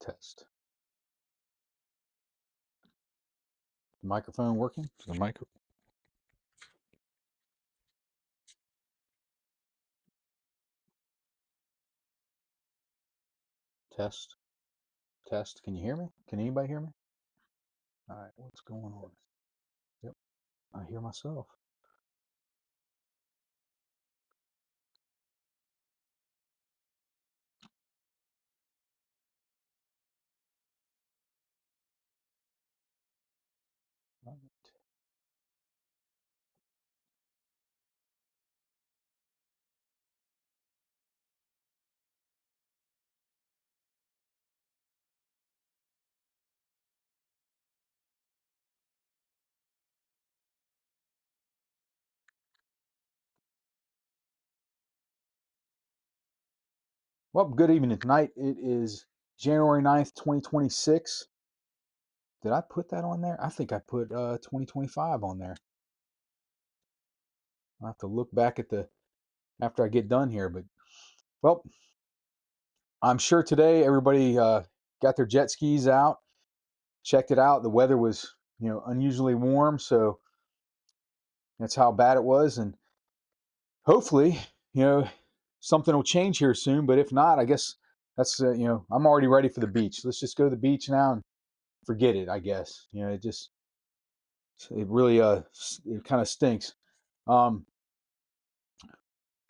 Test. Microphone working? The micro. Test. Test. Can you hear me? Can anybody hear me? All right. What's going on? Yep. I hear myself. All right. Well, good evening tonight. It is January 9th, 2026. Did I put that on there? I think I put 2025 on there. I'll have to look back at after I get done here, but well, I'm sure today everybody got their jet skis out, checked it out. The weather was, unusually warm, so that's how bad it was, and hopefully, something will change here soon. But if not, I guess that's I'm already ready for the beach. Let's just go to the beach now and forget it. I guess it really it kind of stinks.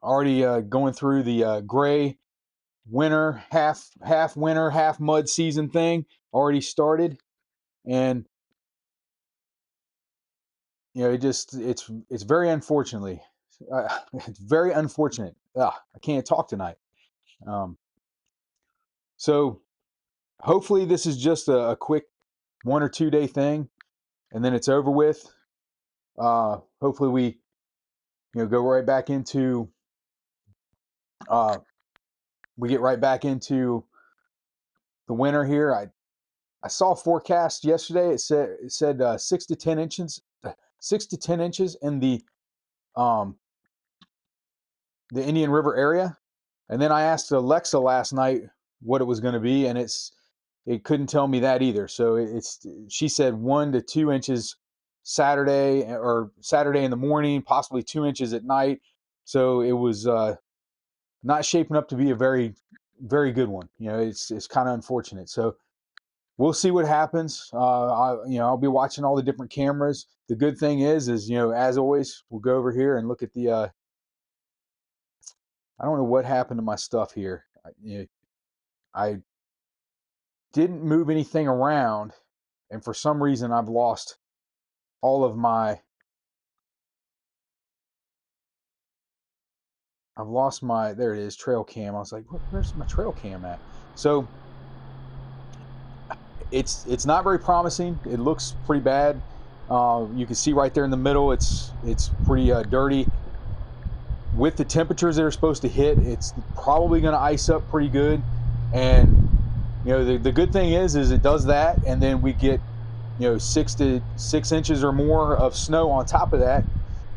Already going through the gray winter, half winter, half mud season thing already started, and it's very unfortunately it's very unfortunate. I can't talk tonight. So hopefully this is just a quick 1 or 2 day thing, and then it's over with. Hopefully we go right back into we get right back into the winter here. I saw a forecast yesterday. It said 6 to 10 inches, 6 to 10 inches in the Indian River area. And then I asked Alexa last night what it was going to be, and it couldn't tell me that either. So she said 1 to 2 inches Saturday in the morning, possibly 2 inches at night. So it was not shaping up to be a very, very good one. It's kind of unfortunate. So we'll see what happens. I'll be watching all the different cameras. The good thing is as always, we'll go over here and look at the. I don't know what happened to my stuff here. I didn't move anything around, and for some reason I've lost all of my. There it is, trail cam. I was like, where's my trail cam at? So it's not very promising. It looks pretty bad. You can see right there in the middle, it's pretty dirty. With the temperatures that are supposed to hit, it's probably going to ice up pretty good. And the good thing is it does that, and then we get 6 inches or more of snow on top of that.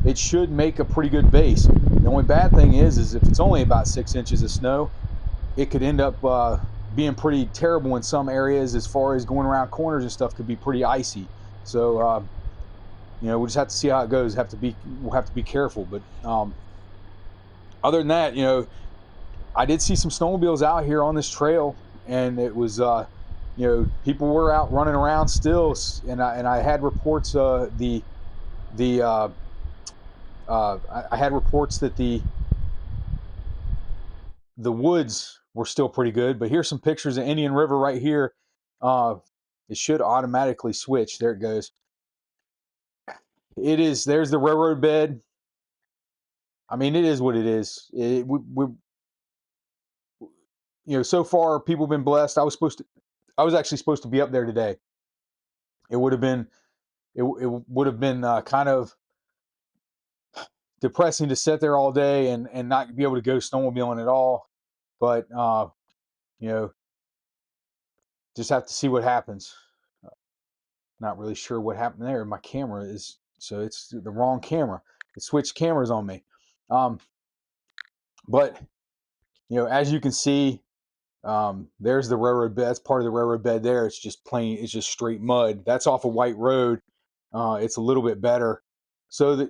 It should make a pretty good base. The only bad thing is if it's only about 6 inches of snow, it could end up being pretty terrible in some areas. As far as going around corners and stuff, could be pretty icy. So we'll just have to see how it goes. We'll have to be careful. But other than that, I did see some snowmobiles out here on this trail, and it was people were out running around still, and I had reports I had reports that the woods were still pretty good. But here's some pictures of Indian River right here. It should automatically switch. There it goes. It is. There's the railroad bed. I mean, it is what it is. So far people have been blessed. I was actually supposed to be up there today. It would have been kind of depressing to sit there all day and not be able to go snowmobiling at all. But just have to see what happens. Not really sure what happened there. My camera it's the wrong camera. It switched cameras on me. But as you can see, There's the railroad bed. That's part of the railroad bed there. It's just plain, it's just straight mud. That's off a white road. It's a little bit better. So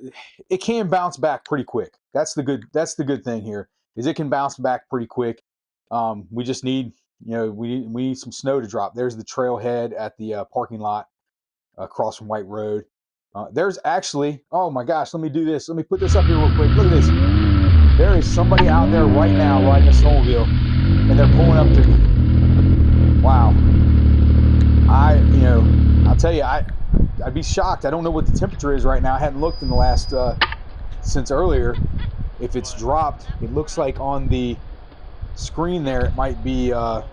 it can bounce back pretty quick. That's the good thing here, is it can bounce back pretty quick. We just need, we need some snow to drop. There's the trailhead at the parking lot across from White Road. There's actually, oh my gosh, let me do this. Let me put this up here real quick. Look at this. There is somebody out there right now riding a snowmobile, and they're pulling up to me. Wow. I'll tell you, I'd be shocked. I don't know what the temperature is right now. I hadn't looked in the last, since earlier. If it's dropped, it looks like on the screen there, it might be, Well,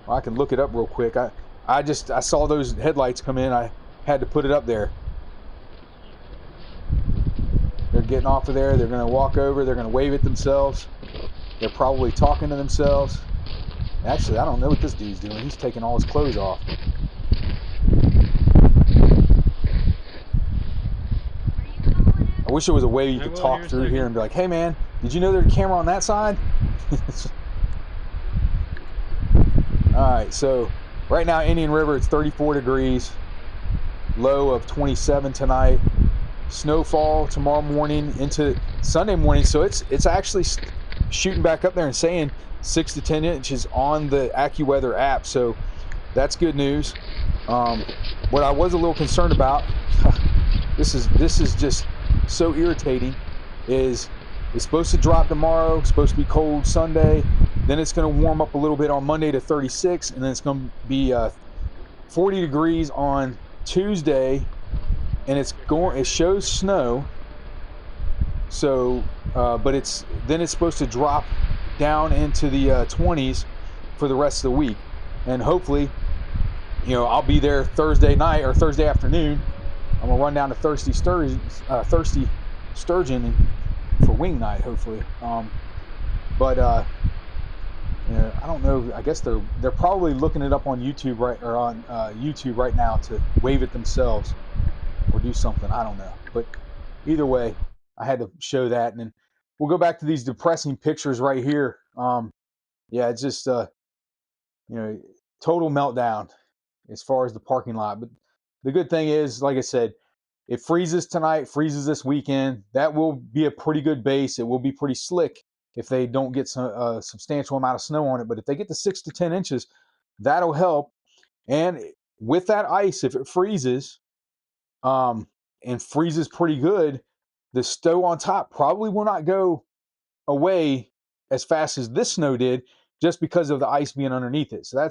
I can look it up real quick. I saw those headlights come in. I had to put it up there. They're getting off of there. They're going to walk over. They're going to wave at themselves. They're probably talking to themselves. Actually, I don't know what this dude's doing. He's taking all his clothes off. I wish there was a way you could talk through here and be like, hey man, did you know there's a camera on that side? Alright, so right now Indian River, it's 34 degrees, low of 27 tonight. Snowfall tomorrow morning into Sunday morning, so it's actually shooting back up there and saying 6 to 10 inches on the AccuWeather app, so that's good news. What I was a little concerned about, this is just so irritating, is it's supposed to drop tomorrow, supposed to be cold Sunday, then it's going to warm up a little bit on Monday to 36, and then it's going to be 40 degrees on Tuesday, and it shows snow. So but it's supposed to drop down into the 20s for the rest of the week, and hopefully, I'll be there Thursday night or Thursday afternoon. I'm gonna run down to Thirsty Sturgeon for wing night, hopefully. But I don't know. I guess they're probably looking it up on YouTube YouTube right now to wave it themselves or do something. I don't know. But either way, I had to show that, and then we'll go back to these depressing pictures right here. Yeah, it's just total meltdown as far as the parking lot. But the good thing is, like I said, it freezes tonight, freezes this weekend. That will be a pretty good base. It will be pretty slick if they don't get a substantial amount of snow on it. But if they get to 6 to 10 inches, that'll help. And with that ice, if it freezes and freezes pretty good, the snow on top probably will not go away as fast as this snow did, just because of the ice being underneath it. So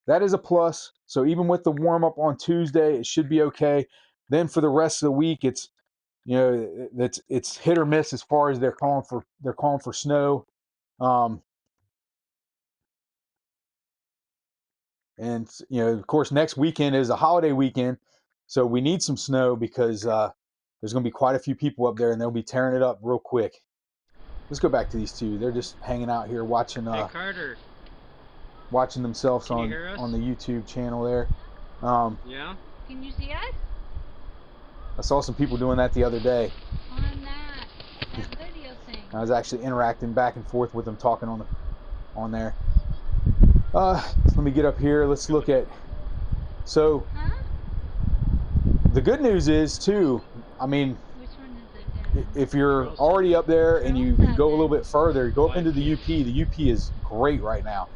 that is a plus. So even with the warm up on Tuesday, it should be okay. Then for the rest of the week, it's it's hit or miss as far as they're calling for snow. And of course, next weekend is a holiday weekend, so we need some snow because there's going to be quite a few people up there, and they'll be tearing it up real quick. Let's go back to these two. They're just hanging out here watching. Hey Carter. Watching themselves on the YouTube channel there. Yeah. Can you see us? I saw some people doing that the other day. On that video thing. I was actually interacting back and forth with them, talking on there. Let me get up here. Let's look at. So the good news is too. I mean, which one is it? If you're already up there and you can go a little bit further, go up into the UP. The UP is great right now.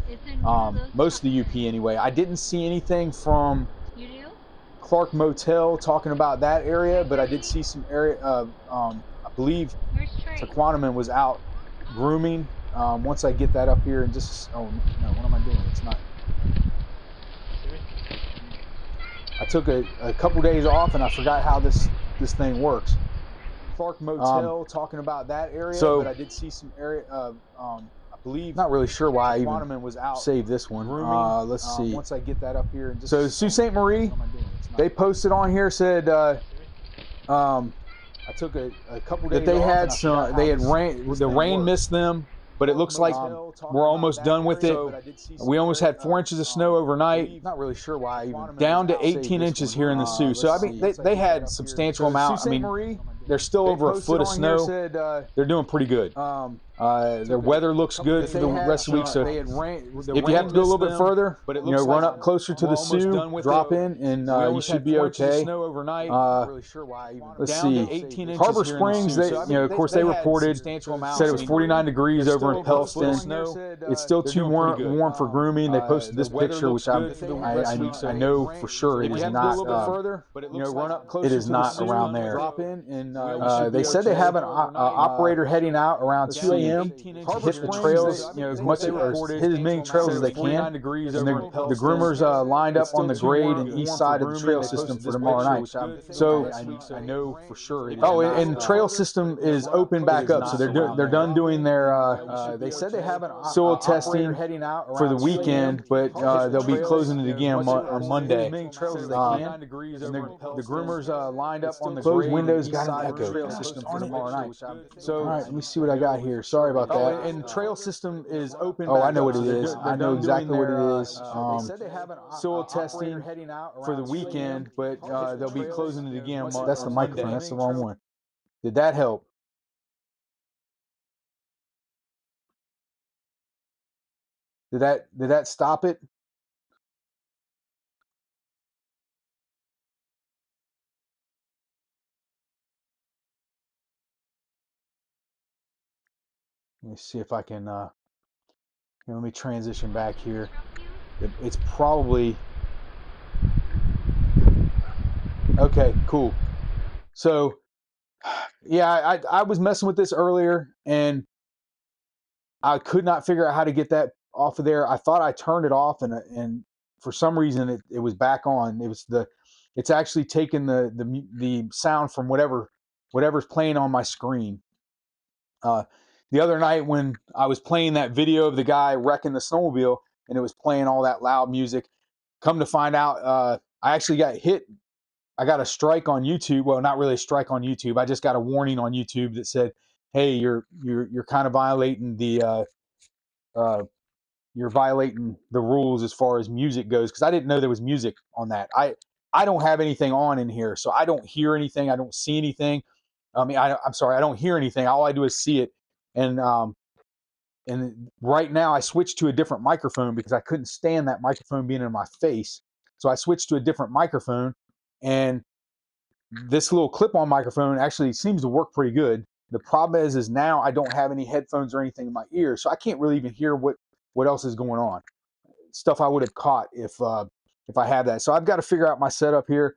Most of the UP anyway. I didn't see anything from Clark Motel talking about that area, but I did see some area. I believe Taquanaman was out grooming. Once I get that up here and just, oh no, what am I doing? It's not. I took a couple days off and I forgot how this thing works. Clark Motel talking about that area, but I did see some area. I believe, not really sure why I even was out. Saved this one. Let's see. Once I get that up here and just. So Sault Ste. Marie, they posted on here, said I took a couple days that they had some. They had rain. The rain missed them. But it looks like we're almost done with it. We almost had 4 inches of snow overnight. Not really sure why. Even down to 18 inches here in the Sioux. So I mean, they had substantial amount. I mean, there's still over a foot of snow. They're doing pretty good. Their weather looks good for the rest of the week. So if you have to go a little bit further, you know, run up closer to the Sioux, drop in, and you should be okay. Let's see. Harbor Springs, they, you know, of course, they reported, said it was 49 degrees over in Pellston. It's still too warm for grooming. They posted this picture, which I know for sure it is not. It is not around there. They said they have an operator heading out around 2 a.m. to hit the trails, you know, as much or hit as many trails as they can. And the groomers lined up on the grade and east side of the trail system for tomorrow night. So I know for sure. Oh, and trail system is open back up, so they're done doing their. They said they have an soil testing heading out for the weekend, but they'll be closing it again on Monday. The groomers lined up on the closed windows, got an echo system for tomorrow night. So all right, let me see what I got here. Sorry about that. Oh, and trail system is open. Oh, I know what it is. I know exactly what it is. They said they have an soil testing heading out for the weekend, but they'll be closing it again. That's the microphone. That's the wrong one. Did that help? Did that stop it? Let me see if I can let me transition back here. It's probably okay, cool. So yeah, I was messing with this earlier and I could not figure out how to get that off of there. I thought I turned it off and for some reason it was back on. It's actually taken the sound from whatever's playing on my screen. The other night when I was playing that video of the guy wrecking the snowmobile and it was playing all that loud music, come to find out, I actually got hit. I got a strike on YouTube. Well, not really a strike on YouTube. I just got a warning on YouTube that said, "Hey, you're kind of violating you're violating the rules as far as music goes," because I didn't know there was music on that. I don't have anything on in here, so I don't hear anything. I don't see anything. I mean, I'm sorry, I don't hear anything. All I do is see it. And right now I switched to a different microphone because I couldn't stand that microphone being in my face. So I switched to a different microphone, and this little clip-on microphone actually seems to work pretty good. The problem is now I don't have any headphones or anything in my ears, so I can't really even hear what else is going on. Stuff I would have caught if I had that. So I've got to figure out my setup here.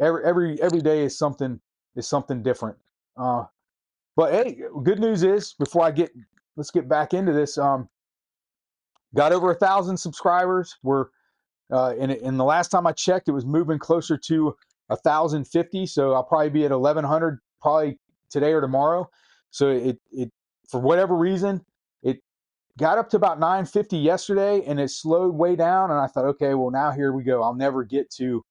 Every day is something different. But hey, good news is let's get back into this. Got over 1,000 subscribers. We're in the last time I checked, it was moving closer to 1,050. So I'll probably be at 1,100 probably today or tomorrow. So it for whatever reason it got up to about 950 yesterday and it slowed way down. And I thought, okay, well now here we go. I'll never get to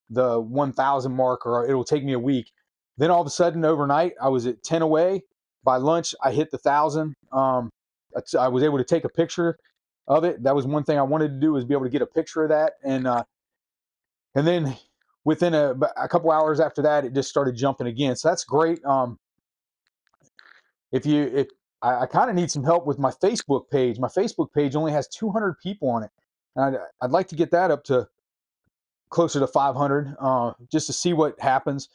the 1,000 mark, or it'll take me a week. Then all of a sudden overnight I was at 10 away. By lunch I hit the 1,000. I was able to take a picture of it. That was one thing I wanted to do, was be able to get a picture of that. And then within a couple hours after that, it just started jumping again. So that's great. If I kind of need some help with my Facebook page. My Facebook page only has 200 people on it. And I'd like to get that up to closer to 500, just to see what happens.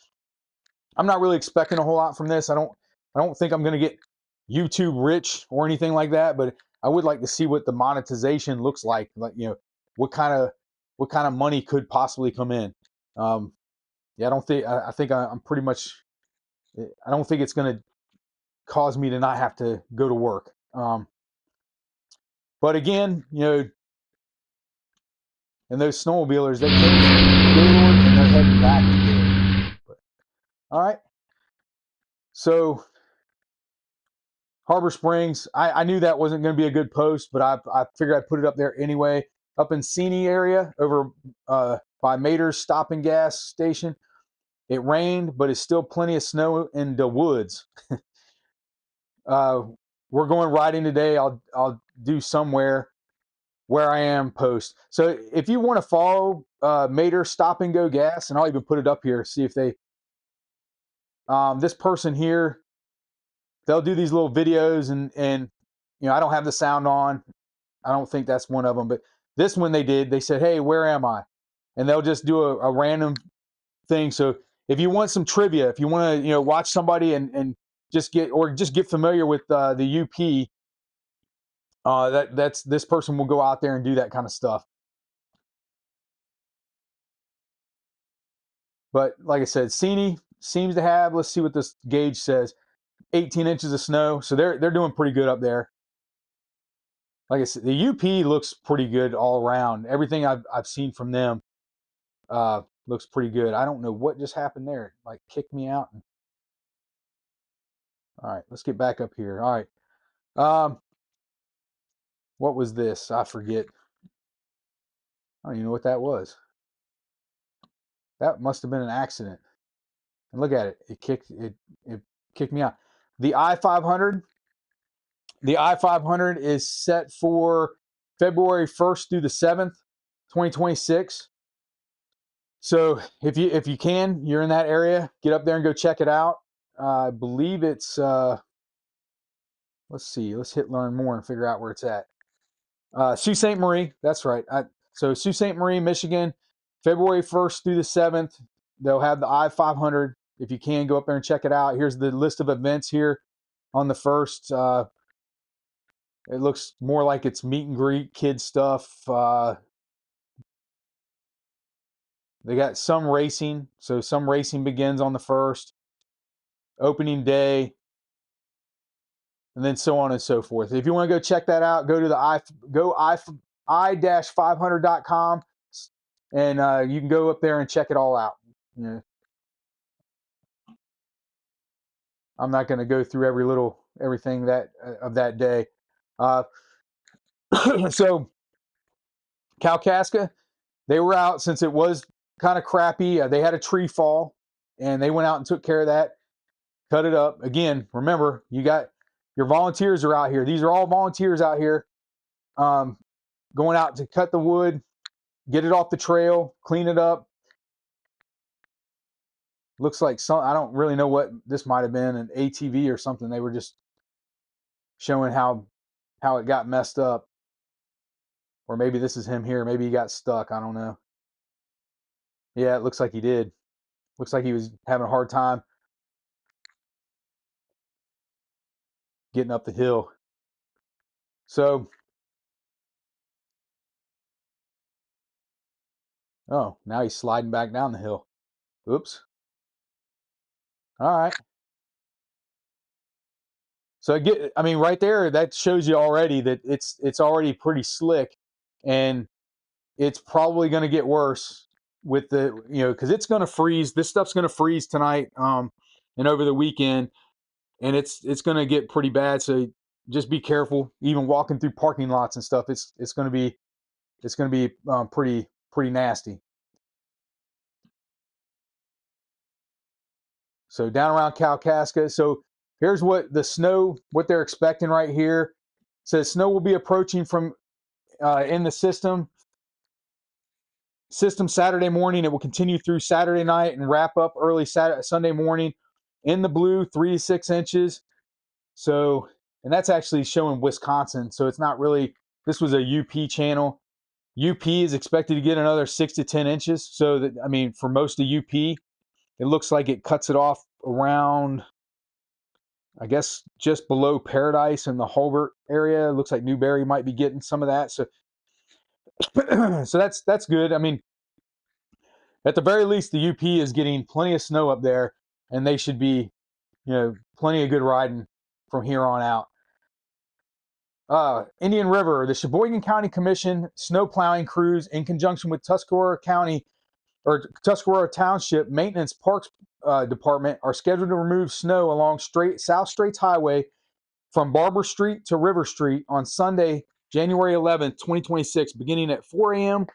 I'm not really expecting a whole lot from this. I don't think I'm going to get YouTube rich or anything like that, but I would like to see what the monetization looks like. Like, you know, what kind of money could possibly come in. Yeah, I think I'm pretty much, I don't think it's going to cause me to not have to go to work. But again, you know, and those snowmobilers, they came to Gaylord and they're heading back to Gaylord. But, all right. So Harbor Springs, I knew that wasn't going to be a good post, but I figured I'd put it up there anyway. Up in Seney area, over by Mater's Stop and Gas Station, it rained, but it's still plenty of snow in the woods. We're going riding today. I'll do somewhere where I am post. So if you want to follow Mater Stop and Go Gas, and I'll even put it up here, see if they, this person here, they'll do these little videos, and you know, I don't have the sound on. I don't think that's one of them, but this one they did. They said, "Hey, where am I?" And they'll just do a random thing. So if you want some trivia, if you want to, you know, watch somebody and just get familiar with the UP, that's this person will go out there and do that kind of stuff. But like I said, Seney seems to have, let's see what this gauge says, 18 inches of snow. So they're doing pretty good up there. Like I said, the UP looks pretty good all around. Everything I've seen from them looks pretty good. I don't know what just happened there. It, like, kicked me out. All right, let's get back up here. All right. What was this? I forget. I don't even know what that was. That must have been an accident. And look at it. It kicked me out. The I-500. The I-500 is set for February 1st through the 7th, 2026. So if you can, you're in that area, get up there and go check it out. I believe it's let's see, let's hit learn more and figure out where it's at. Sault Ste. Marie, that's right. So Sault Ste. Marie, Michigan, February 1st through the 7th. They'll have the I-500. If you can, go up there and check it out. Here's the list of events here on the 1st. It looks more like it's meet and greet, kid stuff. They got some racing. So some racing begins on the 1st. Opening day, and then so on and so forth. If you want to go check that out, go to the i-500.com, and you can go up there and check it all out. You know, I'm not going to go through everything that of that day. So Kalkaska, they were out since it was kind of crappy. They had a tree fall, and they went out and took care of that, cut it up. Again, remember, you got your volunteers are out here. These are all volunteers out here, going out to cut the wood, get it off the trail, clean it up. Looks like I don't really know what this might have been, an ATV or something. They were just showing how it got messed up. Or maybe this is him here. Maybe he got stuck. I don't know. Yeah, it looks like he did. Looks like he was having a hard time getting up the hill. So, oh, now he's sliding back down the hill. Oops. All right. So I mean, right there, that shows you already that it's already pretty slick, and it's probably going to get worse with the, you know, because it's going to freeze. This stuff's going to freeze tonight, and over the weekend, and it's going to get pretty bad. So just be careful. Even walking through parking lots and stuff, it's going to be pretty nasty. So down around Kalkaska. So here's what they're expecting right here. It says snow will be approaching from in the system Saturday morning. It will continue through Saturday night and wrap up early Sunday morning. In the blue, 3 to 6 inches. So, and that's actually showing Wisconsin. So it's not really, this was a UP channel. UP is expected to get another 6 to 10 inches. So that, I mean, for most of UP, it looks like it cuts it off around, I guess, just below Paradise in the Hulbert area. It looks like Newberry might be getting some of that. So, so that's good. I mean, at the very least, the UP is getting plenty of snow up there, and they should be, you know, plenty of good riding from here on out. Indian River, the Sheboygan County Commission snow plowing crews, in conjunction with Tuscarora County or Tuscarora Township Maintenance Parks Department, are scheduled to remove snow along South Straits Highway from Barber Street to River Street on Sunday, January 11th, 2026, beginning at 4 a.m.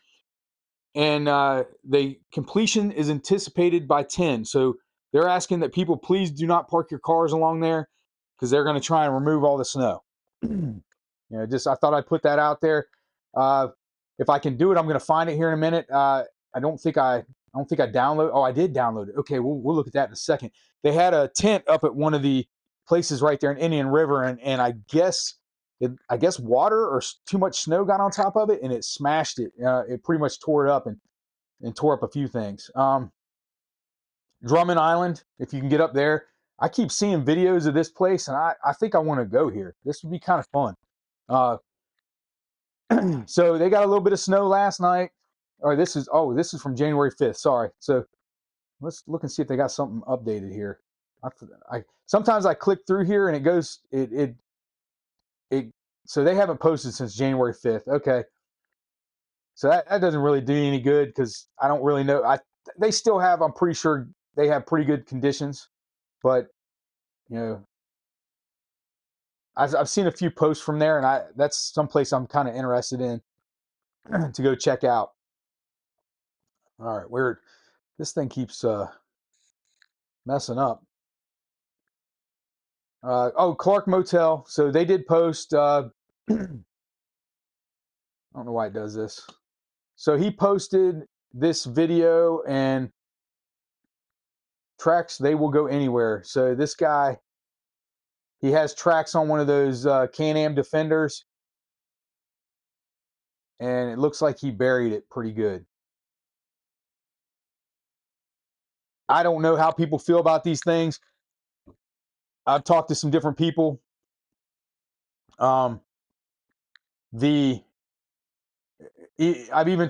And the completion is anticipated by 10. So they're asking that people please do not park your cars along there, because they're going to try and remove all the snow. You know, just I thought I'd put that out there. If I can do it, I'm going to find it here in a minute. I don't think I download. Oh, I did download it. Okay, we'll look at that in a second. They had a tent up at one of the place is right there in Indian River, and I guess water or too much snow got on top of it, and it smashed it. It pretty much tore it up and tore up a few things. Drummond Island, if you can get up there, I keep seeing videos of this place, and I think I want to go here. This would be kind of fun. So they got a little bit of snow last night. Or this is from January 5th. Sorry. So let's look and see if they got something updated here. I sometimes I click through here and it goes it so they haven't posted since January 5th. Okay. So that doesn't really do any good because I don't really know. They still have, I'm pretty sure they have pretty good conditions, but you know, I've seen a few posts from there, and that's someplace I'm kind of interested in to go check out. All right, weird. This thing keeps messing up. Clark Motel. So they did post. I don't know why it does this. So he posted this video and tracks. They will go anywhere. So this guy, he has tracks on one of those Can-Am Defenders, and it looks like he buried it pretty good. I don't know how people feel about these things. I've talked to some different people. I've even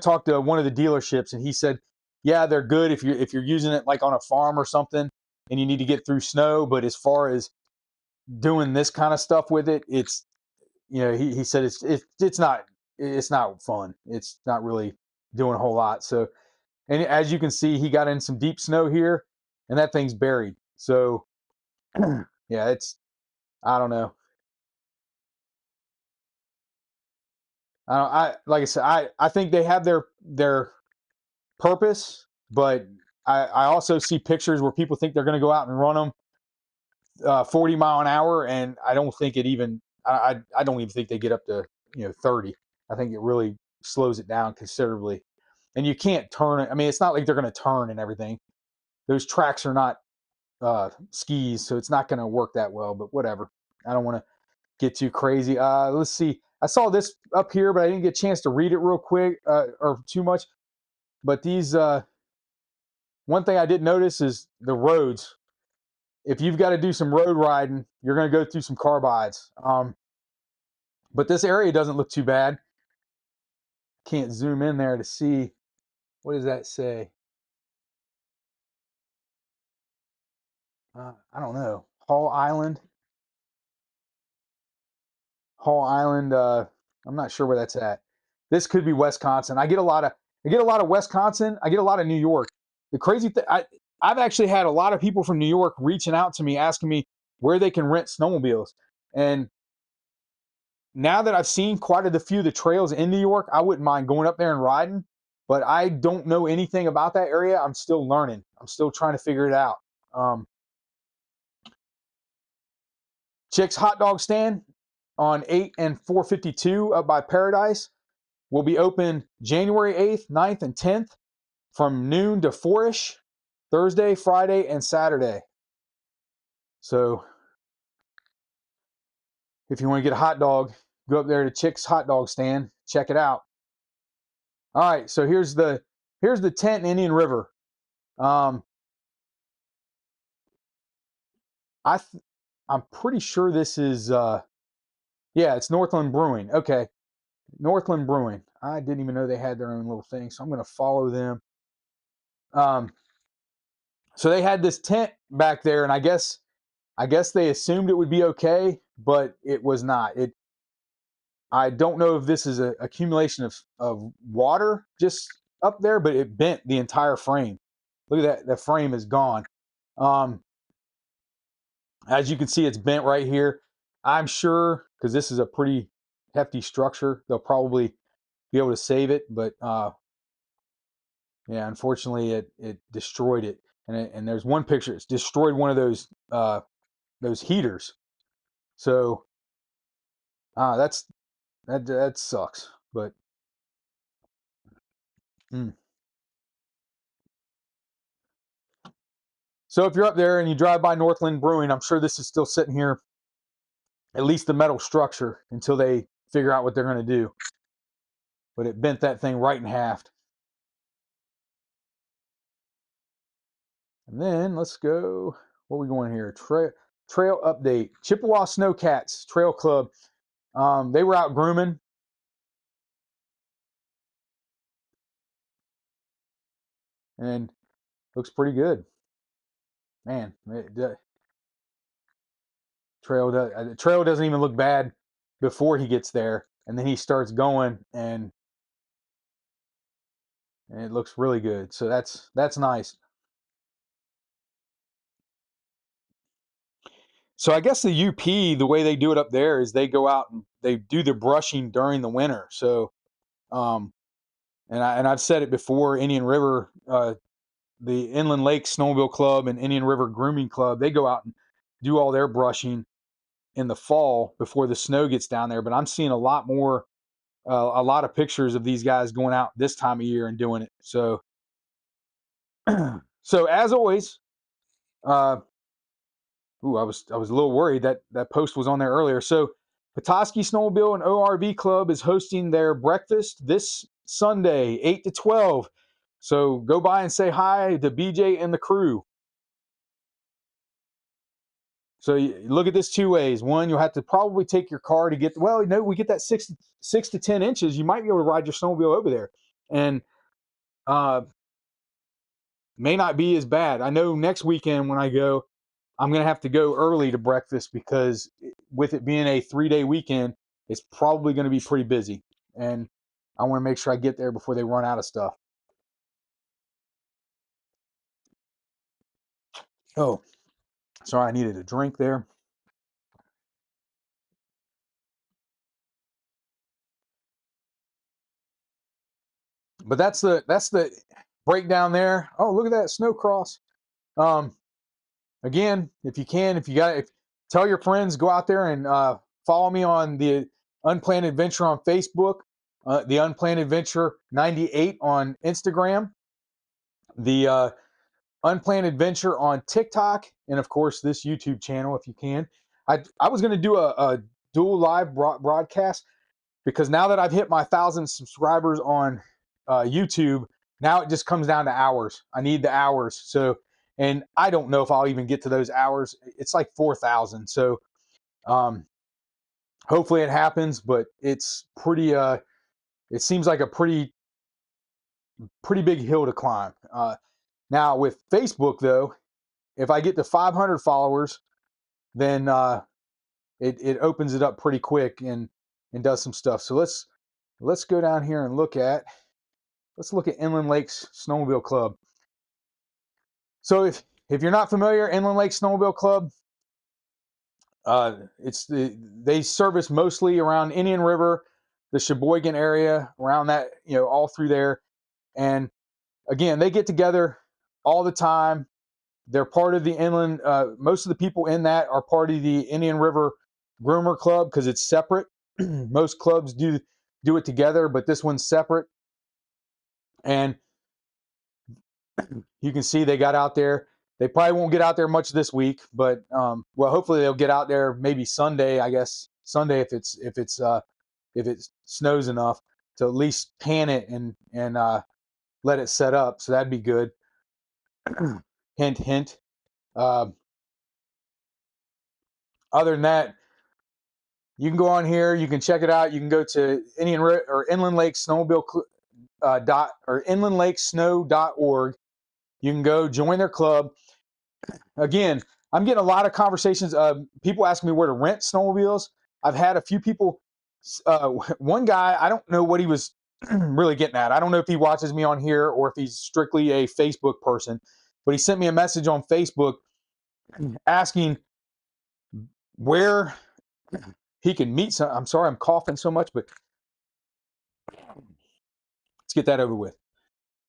talked to one of the dealerships, and he said, "Yeah, they're good if you're using it like on a farm or something, and you need to get through snow. But as far as doing this kind of stuff with it, it's he said it's not fun. It's not really doing a whole lot. So, and as you can see, he got in some deep snow here, and that thing's buried. So, yeah, it's I don't know. I like I said, I think they have their purpose, but I also see pictures where people think they're going to go out and run them 40 mile an hour, and I don't think it even I don't even think they get up to 30. I think it really slows it down considerably, and you can't turn it. I mean, it's not like they're going to turn and everything. Those tracks are not skis, so it's not going to work that well. But whatever. I don't want to get too crazy. Let's see. I saw this up here, but I didn't get a chance to read it real quick or too much. But these one thing I did notice is the roads. If you've got to do some road riding, you're going to go through some carbides. But this area doesn't look too bad. Can't zoom in there to see. What does that say? I don't know. Hall Island. Hall Island. I'm not sure where that's at. This could be Wisconsin. I get a lot of Wisconsin. I get a lot of New York. The crazy thing, I've actually had a lot of people from New York reaching out to me asking me where they can rent snowmobiles. And now that I've seen quite a few of the trails in New York, I wouldn't mind going up there and riding. But I don't know anything about that area. I'm still learning. I'm still trying to figure it out. Chick's Hot Dog Stand on 8 and 452 up by Paradise will be open January 8th, 9th, and 10th from noon to 4-ish, Thursday, Friday, and Saturday. So if you want to get a hot dog, go up there to Chick's Hot Dog Stand. Check it out. All right, so here's the tent in Indian River. I'm pretty sure this is yeah, it's Northland Brewing. Okay, Northland Brewing. I didn't even know they had their own little thing, so I'm going to follow them. So they had this tent back there, and I guess they assumed it would be okay, but it was not. I don't know if this is an accumulation of water just up there, but it bent the entire frame. Look at that. The frame is gone. As you can see, it's bent right here. I'm sure, because this is a pretty hefty structure, they'll probably be able to save it, but yeah, unfortunately it destroyed it. And there's one picture, it's destroyed one of those heaters. So that sucks. But So if you're up there and you drive by Northland Brewing, I'm sure this is still sitting here, at least the metal structure, until they figure out what they're going to do. But it bent that thing right in half. And then let's go, where are we going here? Trail update. Chippewa Snowcats Trail Club. They were out grooming. And looks pretty good. Man, trail doesn't even look bad before he gets there. And then he starts going and it looks really good. So that's nice. So I guess the UP, the way they do it up there is they go out and they do the brushing during the winter. So, and I've said it before, Indian River, the Inland Lake Snowmobile Club and Indian River Grooming Club, they go out and do all their brushing in the fall before the snow gets down there. But I'm seeing a lot of pictures of these guys going out this time of year and doing it. So, so as always, I was a little worried that that post was on there earlier. So Petoskey Snowmobile and ORV Club is hosting their breakfast this Sunday, 8 to 12. So go by and say hi to BJ and the crew. So you look at this two ways. One, you'll have to probably take your car to get, well, no, we get that 6 to 10 inches. You might be able to ride your snowmobile over there. And may not be as bad. I know next weekend when I go, I'm going to have to go early to breakfast because with it being a 3-day weekend, it's probably going to be pretty busy. And I want to make sure I get there before they run out of stuff. Oh, sorry, I needed a drink there. But that's the breakdown there. Oh, look at that snow cross. Again, if you tell your friends, go out there and follow me on the Unplanned Adventure on Facebook, the Unplanned Adventure 98 on Instagram, the Unplanned Adventure on TikTok, and of course this YouTube channel if you can. I was going to do a dual live broadcast because now that I've hit my 1,000 subscribers on YouTube, now it just comes down to hours. I need the hours. So, and I don't know if I'll even get to those hours. It's like 4,000. So, hopefully it happens, but it's pretty, it seems like a pretty big hill to climb. Now with Facebook though, if I get to 500 followers, then it opens it up pretty quick and does some stuff. So let's go down here and look at Inland Lakes Snowmobile Club. So if you're not familiar, Inland Lake Snowmobile Club, they service mostly around Indian River, the Sheboygan area, around that, all through there. And again, they get together all the time. They're part of the inland. Most of the people in that are part of the Indian River Groomer Club because it's separate. Most clubs do it together, but this one's separate. And you can see they got out there. They probably won't get out there much this week, but well, hopefully they'll get out there maybe Sunday. I guess Sunday if it snows enough to at least pan it and let it set up. So that'd be good. Hint, hint. Other than that, you can go on here. You can check it out. You can go to Inland Lake Snowmobile or inlandlakesnow.org. You can go join their club. Again, I'm getting a lot of conversations. People ask me where to rent snowmobiles. I've had a few people. One guy, I don't know what he was really getting at. I don't know if he watches me on here or if he's strictly a Facebook person, but he sent me a message on Facebook asking where he can meet some. I'm sorry, I'm coughing so much, but let's get that over with.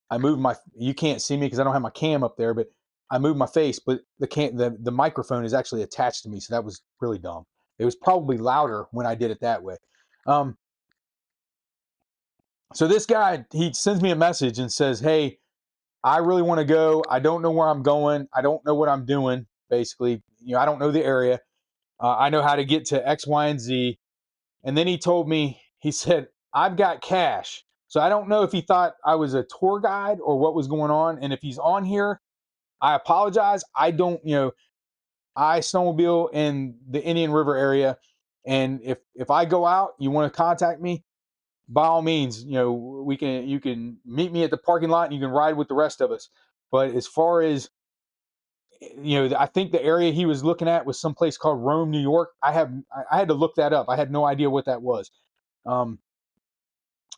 I moved you can't see me because I don't have my cam up there, but I moved my face, but the microphone is actually attached to me, so that was really dumb. It was probably louder when I did it that way. So this guy, he sends me a message and says, hey, I really want to go. I don't know where I'm going. I don't know what I'm doing. Basically, I don't know the area. I know how to get to X, Y, and Z. And then he told me, he said, I've got cash. So I don't know if he thought I was a tour guide or what was going on. And if he's on here, I apologize. I don't, I snowmobile in the Indian River area. And if I go out, you want to contact me, by all means, you can meet me at the parking lot and you can ride with the rest of us. But as far as, I think the area he was looking at was someplace called Rome, New York. I had to look that up. I had no idea what that was.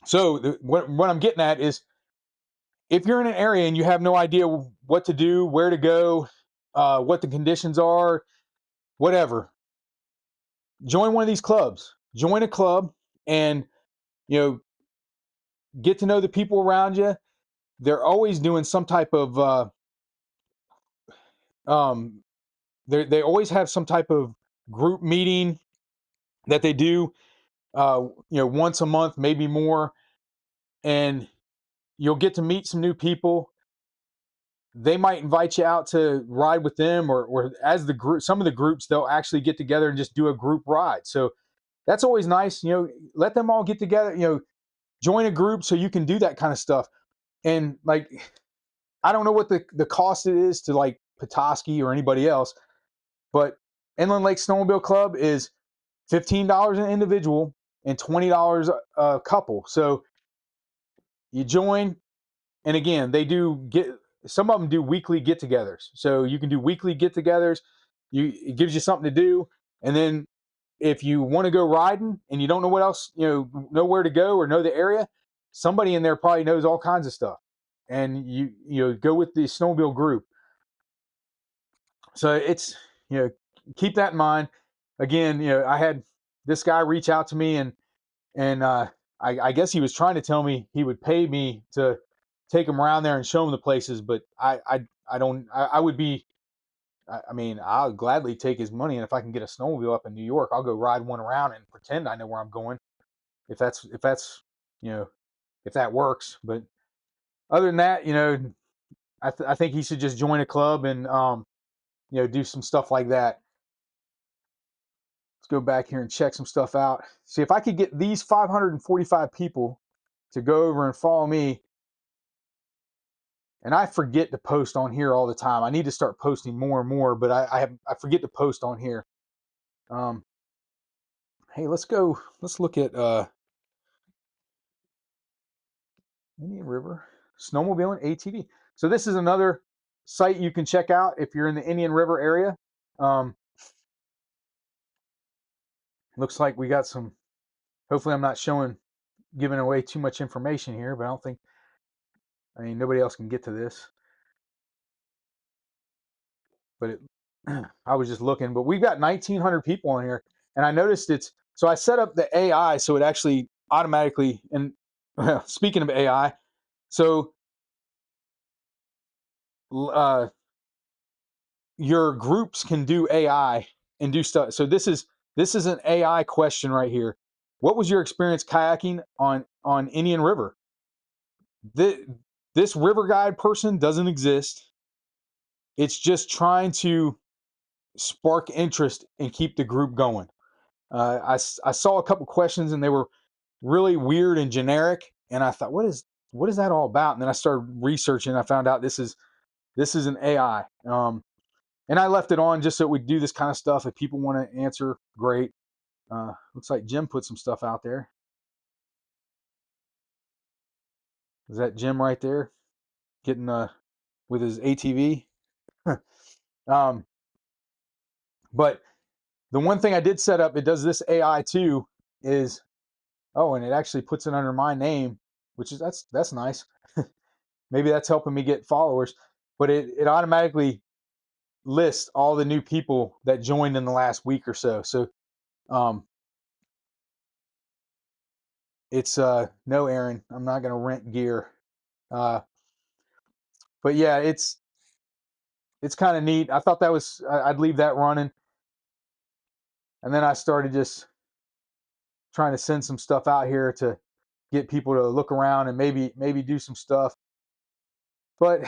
So what I'm getting at is, if you're in an area and you have no idea what to do, where to go, what the conditions are, whatever, join one of these clubs. Join a club and, you know, get to know the people around you. They're always doing some type of, they always have some type of group meeting that they do, once a month, maybe more. And you'll get to meet some new people. They might invite you out to ride with them, or as the group, some of the groups, they'll actually get together and just do a group ride. So that's always nice. Let them all get together, join a group so you can do that kind of stuff. And like, I don't know what the cost it is to like Petoskey or anybody else, but Inland Lake Snowmobile Club is $15 an individual and $20 a couple. So you join, and again, they do get, some of them do weekly get-togethers. So you can do weekly get-togethers. It gives you something to do, and then if you want to go riding and you don't know what else, know where to go or know the area, somebody in there probably knows all kinds of stuff, and you go with the snowmobile group. So it's, keep that in mind. Again, I had this guy reach out to me, and I guess he was trying to tell me he would pay me to take him around there and show him the places, but I don't. I would be. I mean, I'll gladly take his money, and if I can get a snowmobile up in New York, I'll go ride one around and pretend I know where I'm going. If that's if that works. But other than that, I think he should just join a club and do some stuff like that. Let's go back here and check some stuff out. See if I could get these 545 people to go over and follow me. And I forget to post on here all the time. I need to start posting more and more, but I forget to post on here. Hey, let's look at Indian River Snowmobile and ATV. So this is another site you can check out if you're in the Indian River area. Looks like we got some, hopefully I'm not giving away too much information here, but I mean, nobody else can get to this. But I was just looking, but we've got 1,900 people on here, and I noticed so I set up the AI so it actually automatically, and speaking of AI, so your groups can do AI and do stuff. So this is an AI question right here. What was your experience kayaking on Indian River? This river guide person doesn't exist. It's just trying to spark interest and keep the group going. I saw a couple questions and they were really weird and generic, and I thought, what is that all about? And then I started researching. I found out this is an AI, and I left it on just so we do this kind of stuff. If people want to answer, great. Looks like Jim put some stuff out there. Is that Jim right there getting with his ATV? But the one thing I did set up, it does this AI too, is, oh, and it actually puts it under my name, which is, that's nice. Maybe that's helping me get followers, but it automatically lists all the new people that joined in the last week or so. So it's no, Aaron, I'm not going to rent gear. But yeah, it's kind of neat. I thought I'd leave that running. And then I started just trying to send some stuff out here to get people to look around and maybe do some stuff. But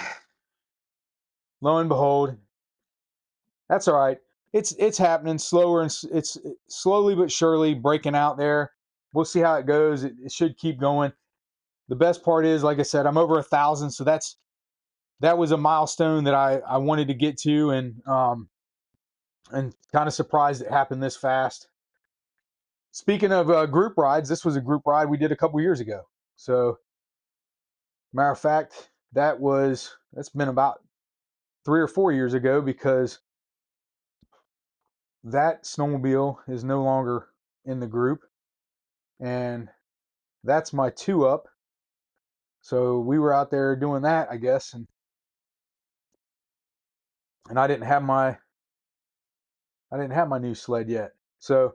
lo and behold, that's all right. It's happening slower, and it's slowly but surely breaking out there. We'll see how it goes. It should keep going. The best part is, like I said, I'm over 1,000, so that was a milestone that I wanted to get to, and kind of surprised it happened this fast. Speaking of group rides, this was a group ride we did a couple years ago. So, matter of fact, that's been about 3 or 4 years ago, because that snowmobile is no longer in the group, and that's my 2-up. So we were out there doing that, I guess, and I didn't have my new sled yet. So,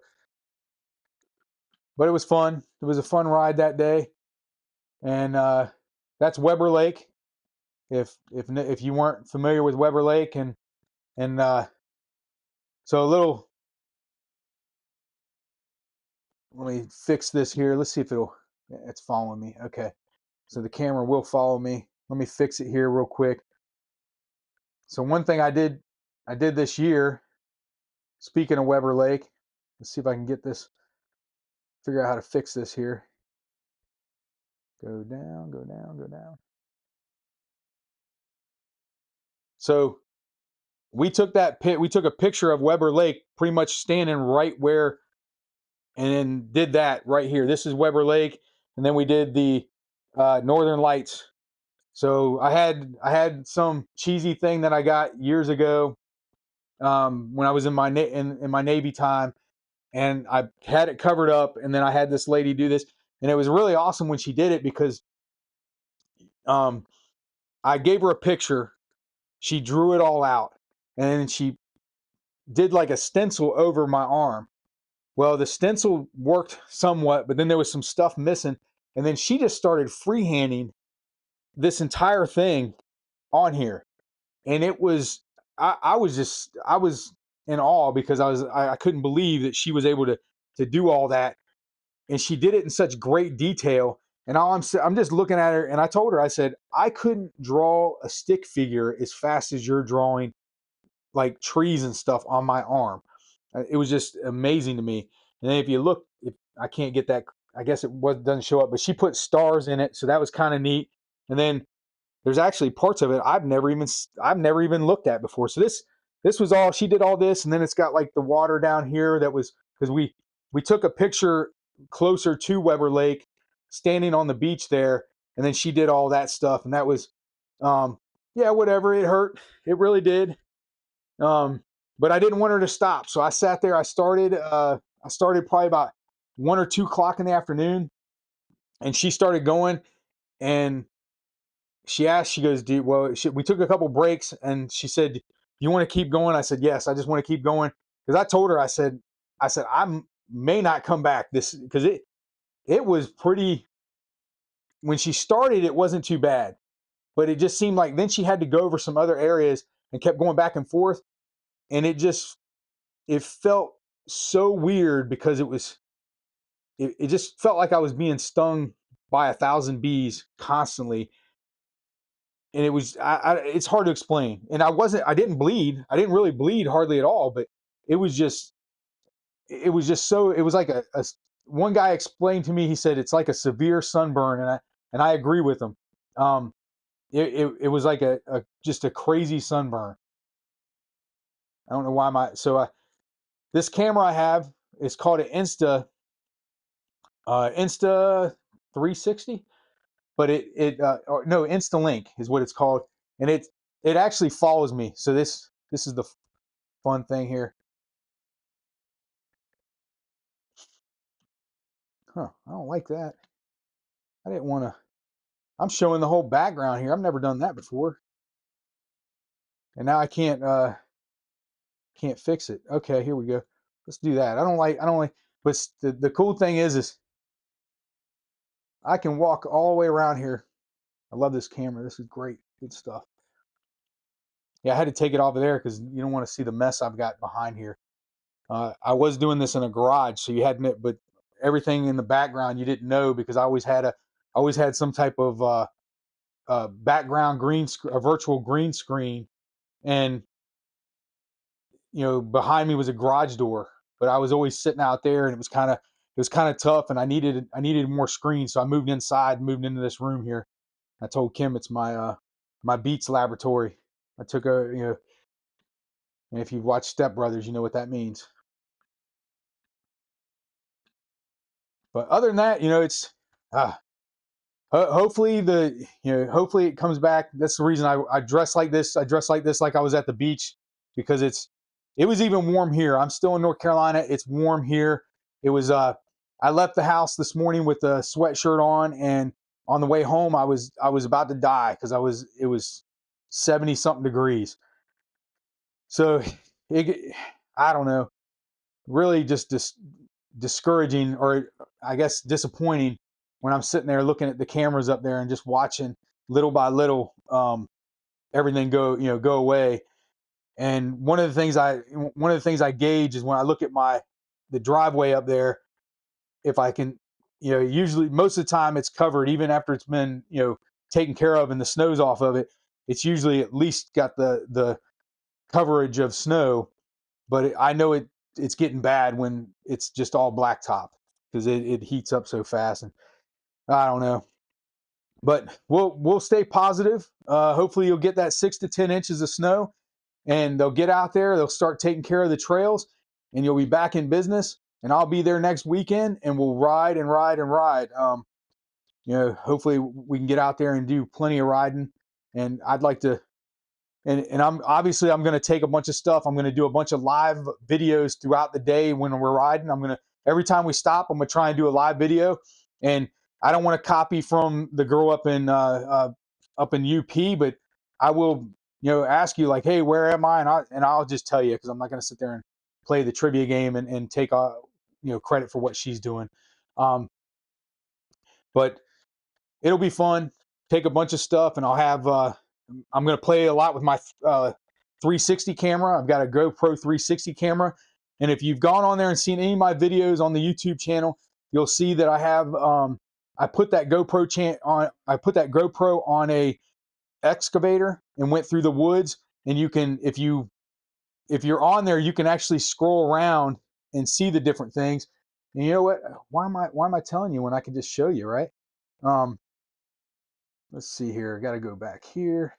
but it was fun. It was a fun ride that day, and that's Weber Lake. If you weren't familiar with Weber Lake, and so a little. Let me fix this here. Let's see if it's following me. Okay. So the camera will follow me. Let me fix it here real quick. So one thing I did this year, speaking of Weber Lake, let's see if I can get this, figure out how to fix this here. Go down, go down, go down. So we took a picture of Weber Lake pretty much standing right where, and then did that right here. This is Weber Lake, and then we did the Northern Lights. So I had some cheesy thing that I got years ago, when I was in my in my Navy time, and I had it covered up, and then I had this lady do this, and it was really awesome when she did it, because I gave her a picture, she drew it all out, and then she did like a stencil over my arm. Well, the stencil worked somewhat, but then there was some stuff missing, and then she just started freehanding this entire thing on here, and it was I was in awe, because I couldn't believe that she was able to do all that, and she did it in such great detail. And I'm just looking at her, and I told her, I said, I couldn't draw a stick figure as fast as you're drawing like trees and stuff on my arm. It was just amazing to me. And then if you look, if I can't get that, I guess doesn't show up, but she put stars in it, so that was kind of neat. And then there's actually parts of it I've never even looked at before. So this was all, she did all this, and then it's got like the water down here. That was because we took a picture closer to Weber Lake, standing on the beach there, and then she did all that stuff, and that was yeah, whatever. It hurt, it really did. But I didn't want her to stop, so I sat there. I started probably about 1 or 2 o'clock in the afternoon, and she started going, and she asked, she goes, we took a couple breaks, and she said, do you want to keep going? I said, yes, I just want to keep going. Because I told her, I said, I may not come back this, because it was pretty, when she started, it wasn't too bad, but it just seemed like then she had to go over some other areas and kept going back and forth. And it felt so weird, because it just felt like I was being stung by 1,000 bees constantly. And it was, it's hard to explain. And I didn't bleed. I didn't really bleed hardly at all, but it was just so, it was like one guy explained to me, he said, it's like a severe sunburn. And I agree with him. It was like just a crazy sunburn. I don't know why this camera I have is called an Insta 360. But no, InstaLink is what it's called, and it actually follows me. So this is the fun thing here. Huh? I don't like that. I didn't want to. I'm showing the whole background here. I've never done that before, and now I can't fix it. Okay, here we go. Let's do that. I don't like. But the cool thing is I can walk all the way around here. I love this camera. This is great. Good stuff. Yeah, I had to take it off of there because you don't want to see the mess I've got behind here. I was doing this in a garage, so you hadn't, but everything in the background you didn't know, because I always had some type of background a virtual green screen, and behind me was a garage door, but I was always sitting out there, and it was kind of tough, and I needed more screen, so I moved inside, moved into this room here. I told Kim it's my Beats laboratory. I took and if you've watched Step Brothers, you know what that means. But other than that, it's hopefully hopefully it comes back. That's the reason I dress like this. I dress like this like I was at the beach, because it was even warm here. I'm still in North Carolina. It's warm here. It was I left the house this morning with a sweatshirt on, and on the way home I was about to die because it was 70 something degrees. So I don't know, really just discouraging, or I guess disappointing, when I'm sitting there looking at the cameras up there and just watching little by little everything go away. And one of the things I gauge is when I look at the driveway up there, if I can, usually most of the time it's covered, even after it's been taken care of and the snow's off of it. It's usually at least got the coverage of snow, but I know it's getting bad when it's just all blacktop, because it heats up so fast. And I don't know, but we'll stay positive. Hopefully you'll get that 6 to 10 inches of snow, and they'll get out there, they'll start taking care of the trails, and you'll be back in business, and I'll be there next weekend, and we'll ride and ride and ride. Hopefully we can get out there and do plenty of riding. And I'd like to, and I'm going to take a bunch of stuff. I'm going to do a bunch of live videos throughout the day when we're riding. Every time we stop, I'm going to try and do a live video. And I don't want to copy from the girl up in UP, but I will, ask you like, hey, where am I? And I'll just tell you, because I'm not going to sit there and play the trivia game and take credit for what she's doing. But it'll be fun. Take a bunch of stuff, and I'll have. I'm going to play a lot with my 360 camera. I've got a GoPro 360 camera, and if you've gone on there and seen any of my videos on the YouTube channel, you'll see that I have. I put that GoPro on a excavator and went through the woods. And you can, if you're on there, you can actually scroll around and see the different things. And you know what? Why am I telling you when I can just show you, right? Let's see here. I got to go back here.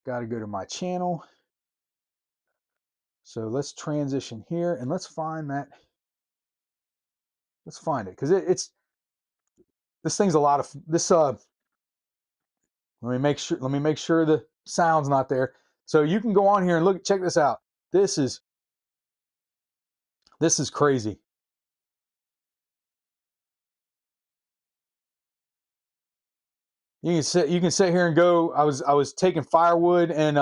Got to go to my channel. So let's transition here, and let's find that. Let's find it, because it's this thing's a lot of this. Let me make sure the sound's not there. So you can go on here and check this out. This is crazy. You can sit here and go. I was taking firewood, and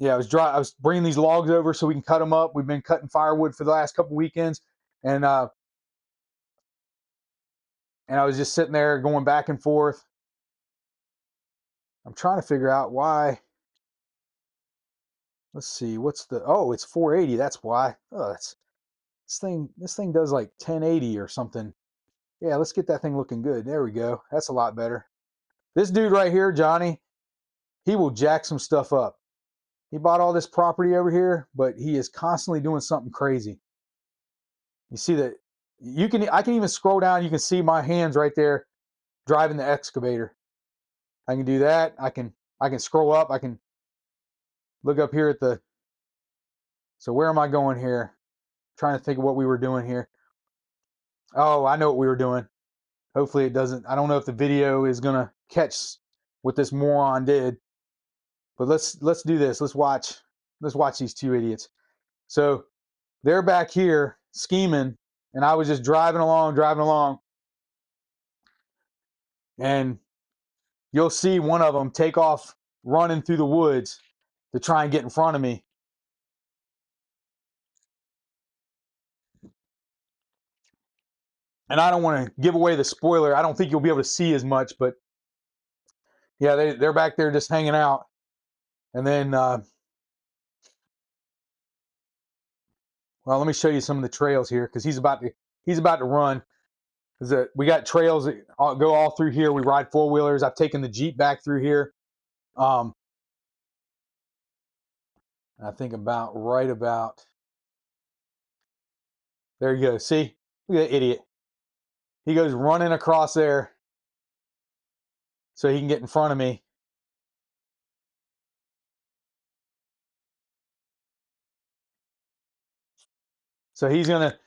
yeah, I was bringing these logs over so we can cut them up. We've been cutting firewood for the last couple weekends, and I was just sitting there going back and forth. I'm trying to figure out why. Let's see, it's 480. That's why. Oh, this thing does like 1080 or something. Yeah, let's get that thing looking good. There we go. That's a lot better. This dude right here, Johnny, he will jack some stuff up. He bought all this property over here, but he is constantly doing something crazy. You see that? I can even scroll down. You can see my hands right there driving the excavator. I can do that. I can scroll up. I can look up here at so where am I going here? Trying to think of what we were doing here. Oh, I know what we were doing. Hopefully it doesn't. I don't know if the video is gonna catch what this moron did. But let's do this. Let's watch these two idiots. So they're back here scheming, and I was just driving along, and you'll see one of them take off running through the woods to try and get in front of me. And I don't want to give away the spoiler. I don't think you'll be able to see as much, but yeah, they're back there just hanging out. And then, well, let me show you some of the trails here, because he's about to run. We got trails that go all through here. We ride four-wheelers. I've taken the Jeep back through here. I think right about there you go. See, look at that idiot. He goes running across there so he can get in front of me. So he's gonna,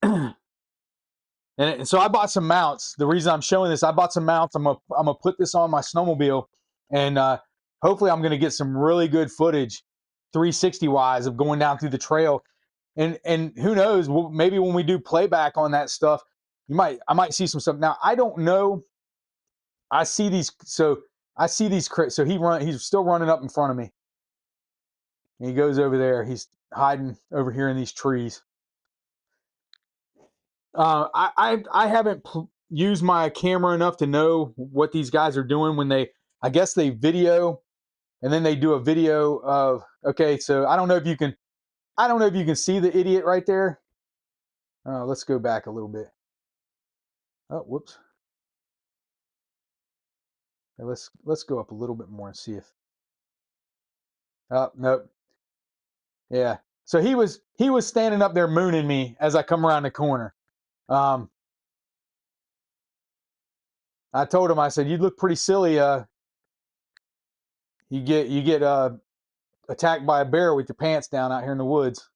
and so I bought some mounts. The reason I'm showing this, I bought some mounts. I'm gonna put this on my snowmobile, and hopefully I'm gonna get some really good footage, 360 wise, of going down through the trail. And who knows? Maybe when we do playback on that stuff, I might see some stuff. Now I don't know. I see these. So he's still running up in front of me. And he goes over there. He's hiding over here in these trees. I haven't used my camera enough to know what these guys are doing when I guess they video, and then they do a video of, okay, so I don't know if you can see the idiot right there. Let's go back a little bit. Oh, whoops. Let's go up a little bit more and see if, oh, nope. Yeah. So he was standing up there mooning me as I come around the corner. I told him, I said, you look pretty silly. You get attacked by a bear with your pants down out here in the woods.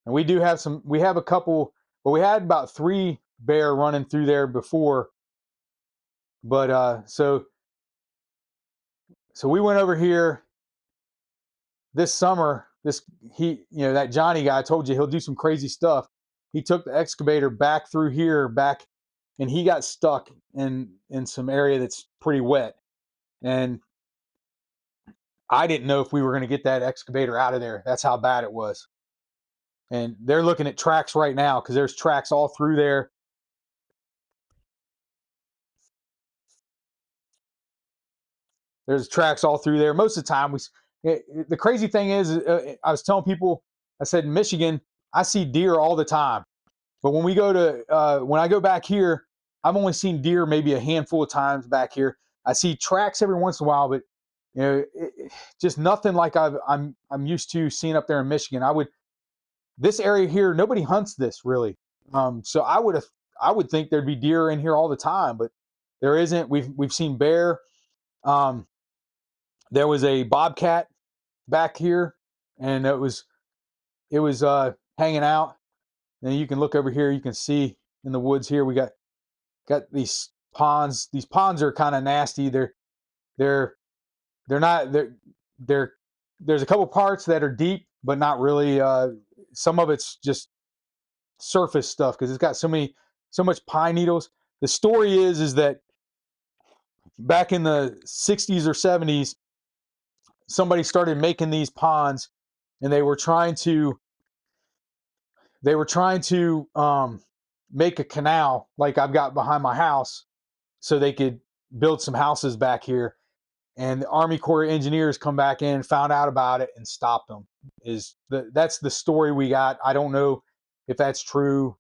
And we have a couple, well, we had about 3 bear running through there before. But so we went over here this summer. That Johnny guy, I told you he'll do some crazy stuff. He took the excavator back through here, and he got stuck in some area that's pretty wet. And I didn't know if we were going to get that excavator out of there. That's how bad it was. And they're looking at tracks right now because there's tracks all through there. There's tracks all through there. Most of the time, the crazy thing is, I was telling people, I said, in Michigan, I see deer all the time. But when I go back here, I've only seen deer maybe a handful of times back here. I see tracks every once in a while, but just nothing like I'm used to seeing up there in Michigan. This area here, nobody hunts this really. So I would think there'd be deer in here all the time, but there isn't. We've seen bear. There was a bobcat back here, and it was hanging out. And you can look over here. You can see in the woods here we got these ponds. These ponds are kind of nasty. They're not they're there's a couple parts that are deep, but not really. Some of it's just surface stuff because it's got so much pine needles. The story is that back in the 60s or 70s, somebody started making these ponds, and they were trying to make a canal like I've got behind my house so they could build some houses back here. And the Army Corps of Engineers come back in, found out about it, and stopped them. That's the story we got. I don't know if that's true.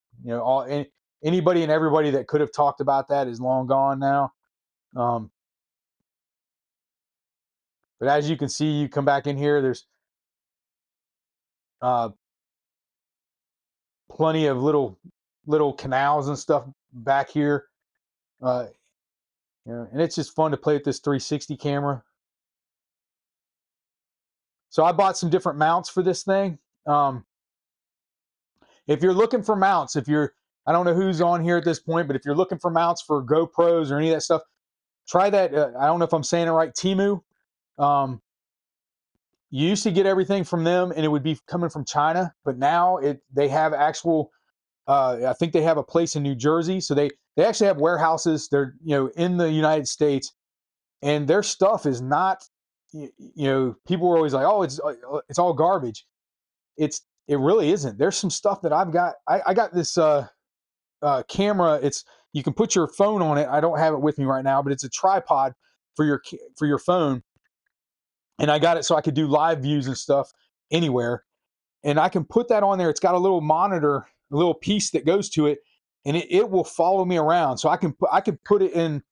Anybody and everybody that could have talked about that is long gone now. But as you can see, you come back in here, there's plenty of little canals and stuff back here. And it's just fun to play with this 360 camera. So I bought some different mounts for this thing. If you're looking for mounts, I don't know who's on here at this point, but if you're looking for mounts for GoPros or any of that stuff, try that. I don't know if I'm saying it right. Temu. You used to get everything from them, and it would be coming from China, but now they have actual. I think they have a place in New Jersey, so they actually have warehouses. They're in the United States, and their stuff is not. People were always like, "Oh, it's all garbage." It really isn't. There's some stuff that I've got. I got this camera. You can put your phone on it. I don't have it with me right now, but it's a tripod for your phone. And I got it so I could do live views and stuff anywhere. And I can put that on there. It's got a little monitor little piece that goes to it, and it will follow me around. So I can put it in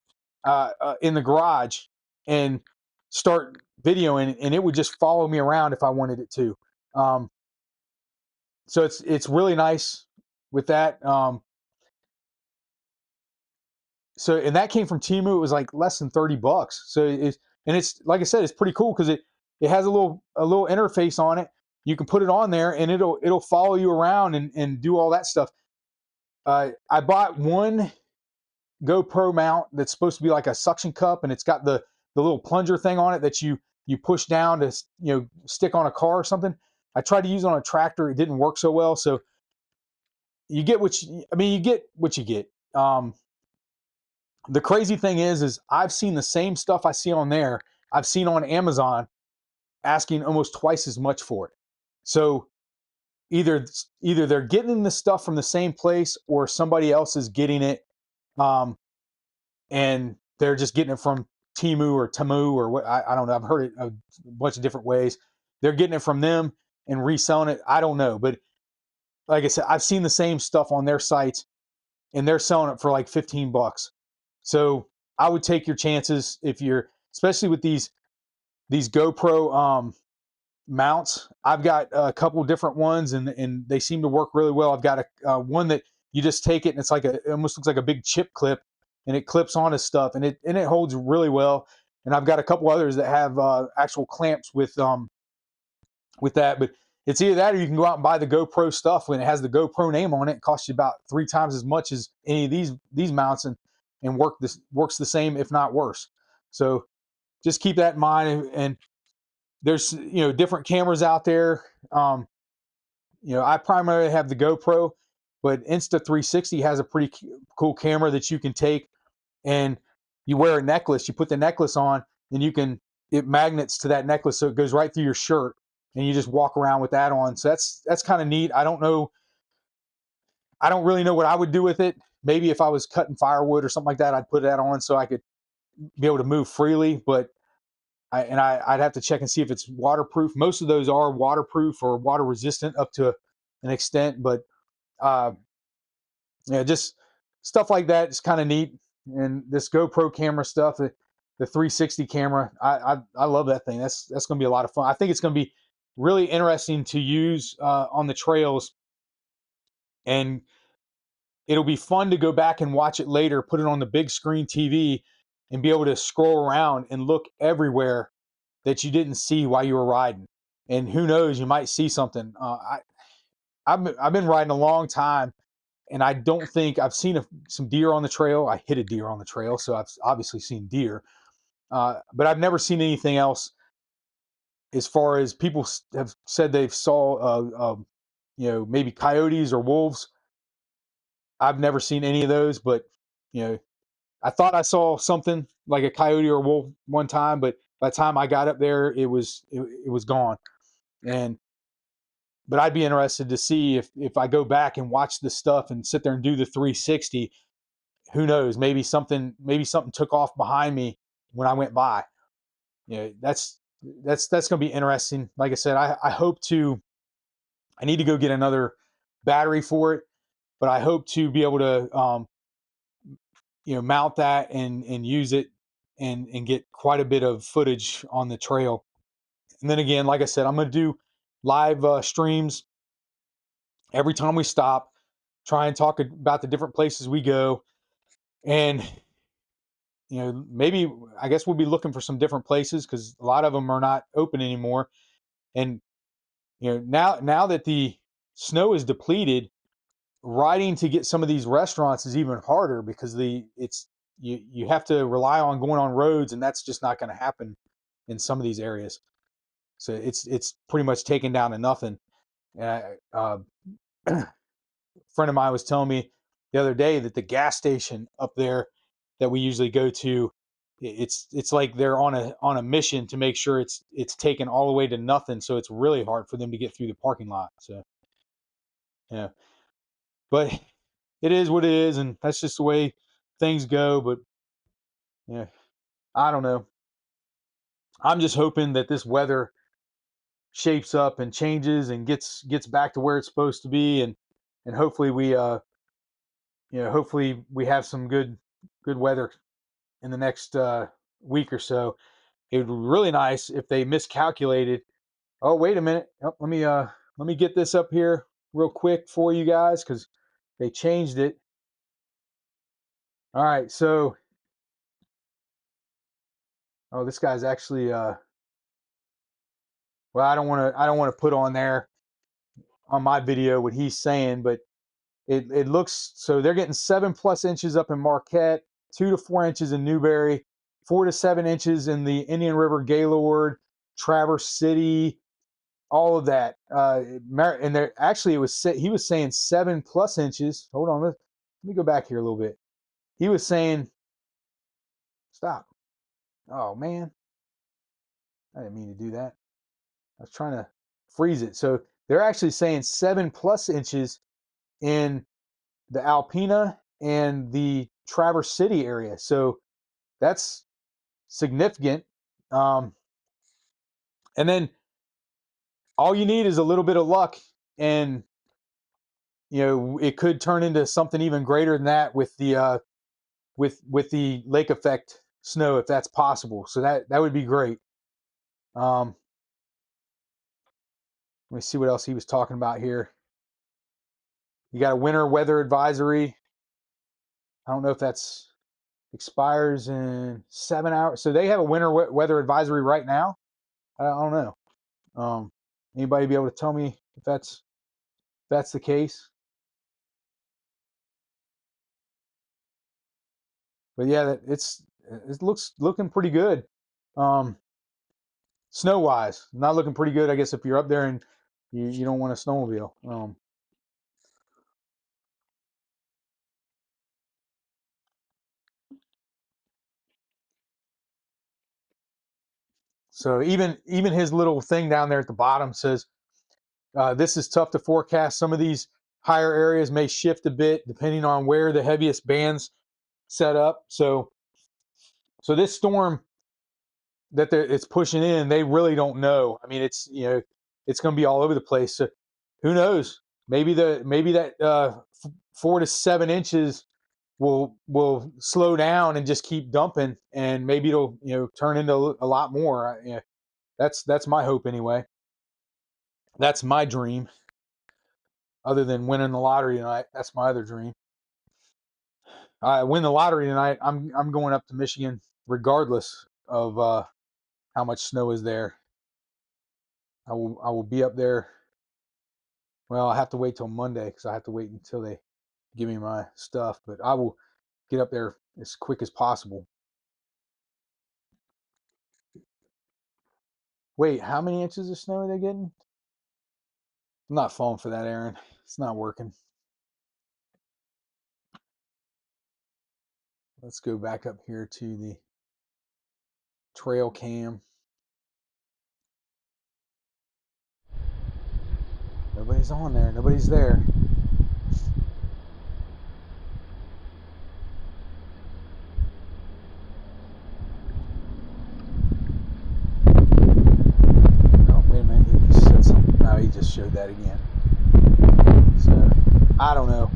the garage and start videoing, and it would just follow me around if I wanted it to. Um, so it's really nice with that. So and that came from Temu. It was like less than $30. So it's like I said, it's pretty cool because it has a little interface on it. You can put it on there, and it'll follow you around and do all that stuff. I bought one GoPro mount that's supposed to be like a suction cup, and it's got the little plunger thing on it that you push down to stick on a car or something. I tried to use it on a tractor. It didn't work so well. So you get you get what you get. The crazy thing is I've seen the same stuff I see on there. I've seen on Amazon asking almost twice as much for it. So either they're getting the stuff from the same place or somebody else is getting it, and they're just getting it from Temu or Temu or what, I don't know. I've heard it a bunch of different ways. They're getting it from them and reselling it. I don't know, but like I said, I've seen the same stuff on their sites, and they're selling it for like $15. So I would take your chances if you're, especially with these GoPro mounts. I've got a couple different ones, and they seem to work really well. I've got a one that you just take it, and it's like it almost looks like a big chip clip, and it clips onto stuff, and it holds really well. And I've got a couple others that have actual clamps with that. But it's either that or you can go out and buy the GoPro stuff when it has the GoPro name on it. It costs you about 3 times as much as any of these mounts, and works the same, if not worse. So just keep that in mind. And there's different cameras out there. I primarily have the GoPro, but Insta360 has a pretty cool camera that you can take, and you wear a necklace. You put the necklace on, and it magnets to that necklace, so it goes right through your shirt, and you just walk around with that on. So that's kind of neat. I don't know. I don't really know what I would do with it. Maybe if I was cutting firewood or something like that, I'd put that on so I could be able to move freely. But I'd have to check and see if it's waterproof. Most of those are waterproof or water resistant up to an extent, but uh, just stuff like that is kind of neat. And this GoPro camera stuff, the 360 camera, I love that thing. That's going to be a lot of fun. I think it's going to be really interesting to use on the trails, and it'll be fun to go back and watch it later, put it on the big screen TV, and be able to scroll around and look everywhere that you didn't see while you were riding. And who knows, you might see something. I've been riding a long time, and I don't think I've seen some deer on the trail. I hit a deer on the trail, so I've obviously seen deer, but I've never seen anything else. As far as people have said they've saw, maybe coyotes or wolves. I've never seen any of those, but I thought I saw something like a coyote or a wolf one time, but by the time I got up there, it was gone. And but I'd be interested to see if I go back and watch this stuff and sit there and do the 360. Who knows? Maybe something took off behind me when I went by. That's going to be interesting. Like I said, I hope to. I need to go get another battery for it, but I hope to be able to mount that and use it and get quite a bit of footage on the trail. And then again, like I said, I'm going to do live streams every time we stop, try and talk about the different places we go. And maybe I guess we'll be looking for some different places because a lot of them are not open anymore. And now that the snow is depleted, riding to get some of these restaurants is even harder because you have to rely on going on roads, and that's just not going to happen in some of these areas. So it's pretty much taken down to nothing. A friend of mine was telling me the other day that the gas station up there that we usually go to, it's like they're on a mission to make sure it's taken all the way to nothing. So it's really hard for them to get through the parking lot. So yeah, but it is what it is, and that's just the way things go. But yeah, I don't know. I'm just hoping that this weather shapes up and changes and gets back to where it's supposed to be, and hopefully hopefully we have some good weather in the next week or so. It would be really nice if they miscalculated. Oh, wait a minute. Oh, let me get this up here real quick for you guys because they changed it. All right, so this guy's actually well, I don't want to put on there on my video what he's saying, but it looks so they're getting 7+ inches up in Marquette, 2 to 4 inches in Newberry, 4 to 7 inches in the Indian River, Gaylord, Traverse City, all of that. And there actually he was saying 7+ inches. Hold on, let me go back here a little bit. He was saying, stop. Oh man, I didn't mean to do that. I was trying to freeze it. So they're actually saying 7+ inches in the Alpena and the Traverse City area. So that's significant. And then all you need is a little bit of luck, and it could turn into something even greater than that with the with the lake effect snow, if that's possible. So that would be great. Let me see what else he was talking about here. You got a winter weather advisory. I don't know if that's expires in 7 hours. So they have a winter weather advisory right now. I don't know. Anybody be able to tell me if that's the case? But yeah, it looks looking pretty good. Snow wise, not looking pretty good. I guess if you're up there and you don't want a snowmobile. So even his little thing down there at the bottom says this is tough to forecast. Some of these higher areas may shift a bit depending on where the heaviest bands set up. So this storm that it's pushing in, they really don't know. I mean, it's it's going to be all over the place. So who knows? Maybe that 4 to 7 inches will slow down and just keep dumping, and maybe it'll turn into a lot more. That's my hope anyway. That's my dream. Other than winning the lottery tonight, that's my other dream. I win the lottery tonight, I'm going up to Michigan regardless of how much snow is there. I will be up there. Well, I have to wait till Monday because I have to wait until they give me my stuff. But I will get up there as quick as possible. Wait, how many inches of snow are they getting? I'm not falling for that, Aaron. It's not working. Let's go back up here to the trail cam. Nobody's on there. Nobody's there. Oh, wait a minute. He just said something. No, he just showed that again. So, I don't know.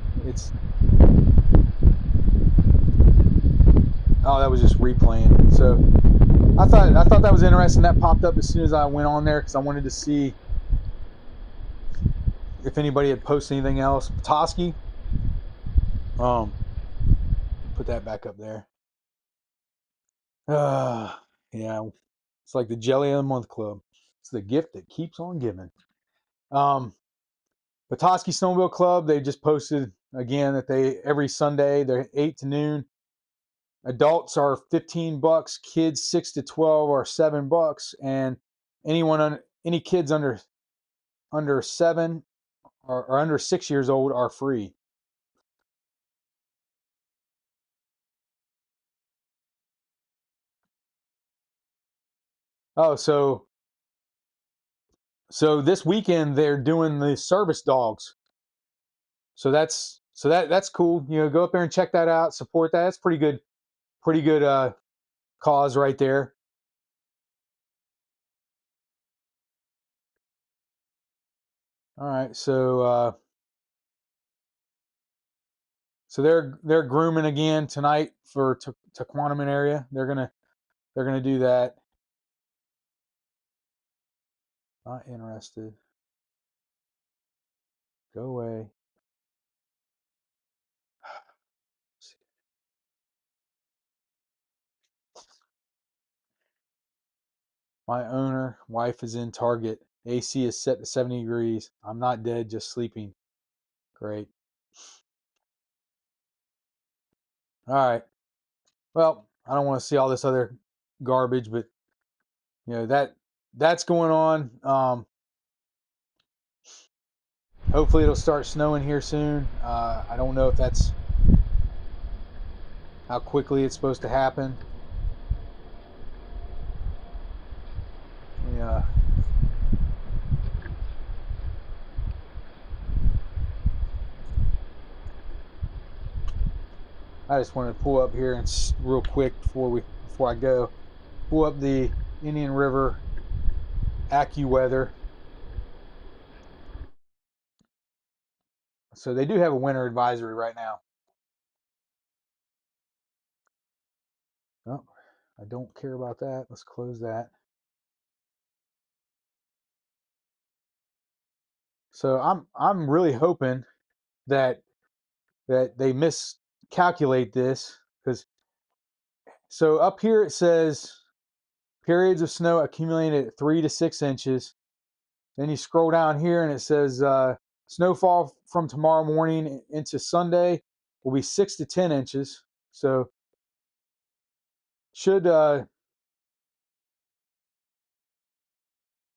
Oh, that was just replaying. So, I thought that was interesting. That popped up as soon as I went on there because I wanted to see if anybody had posted anything else. Petoskey, put that back up there. Yeah, it's like the Jelly of the Month Club. It's the gift that keeps on giving. Petoskey Snowmobile Club, they just posted again that every Sunday they're 8 to noon. Adults are $15, kids 6 to 12 are $7, and any kids under 7 or under 6 years old are free. Oh, so this weekend they're doing the service dogs. So that's cool. Go up there and check that out. Support that. That's pretty good cause right there. All right, so So they're grooming again tonight for Tequanimate area. They're gonna do that. Not interested. Go away. My owner, wife is in Target. AC is set to 70 degrees. I'm not dead, just sleeping. Great. All right. Well, I don't want to see all this other garbage, but that's going on. Hopefully it'll start snowing here soon. I don't know if that's how quickly it's supposed to happen. Yeah. I just wanted to pull up here and real quick before I go, pull up the Indian River AccuWeather. So they do have a winter advisory right now. Oh, I don't care about that. Let's close that. So I'm really hoping that they miscalculate this, because so up here it says periods of snow accumulated at 3 to 6 inches. Then you scroll down here and it says snowfall from tomorrow morning into Sunday will be 6 to 10 inches. So should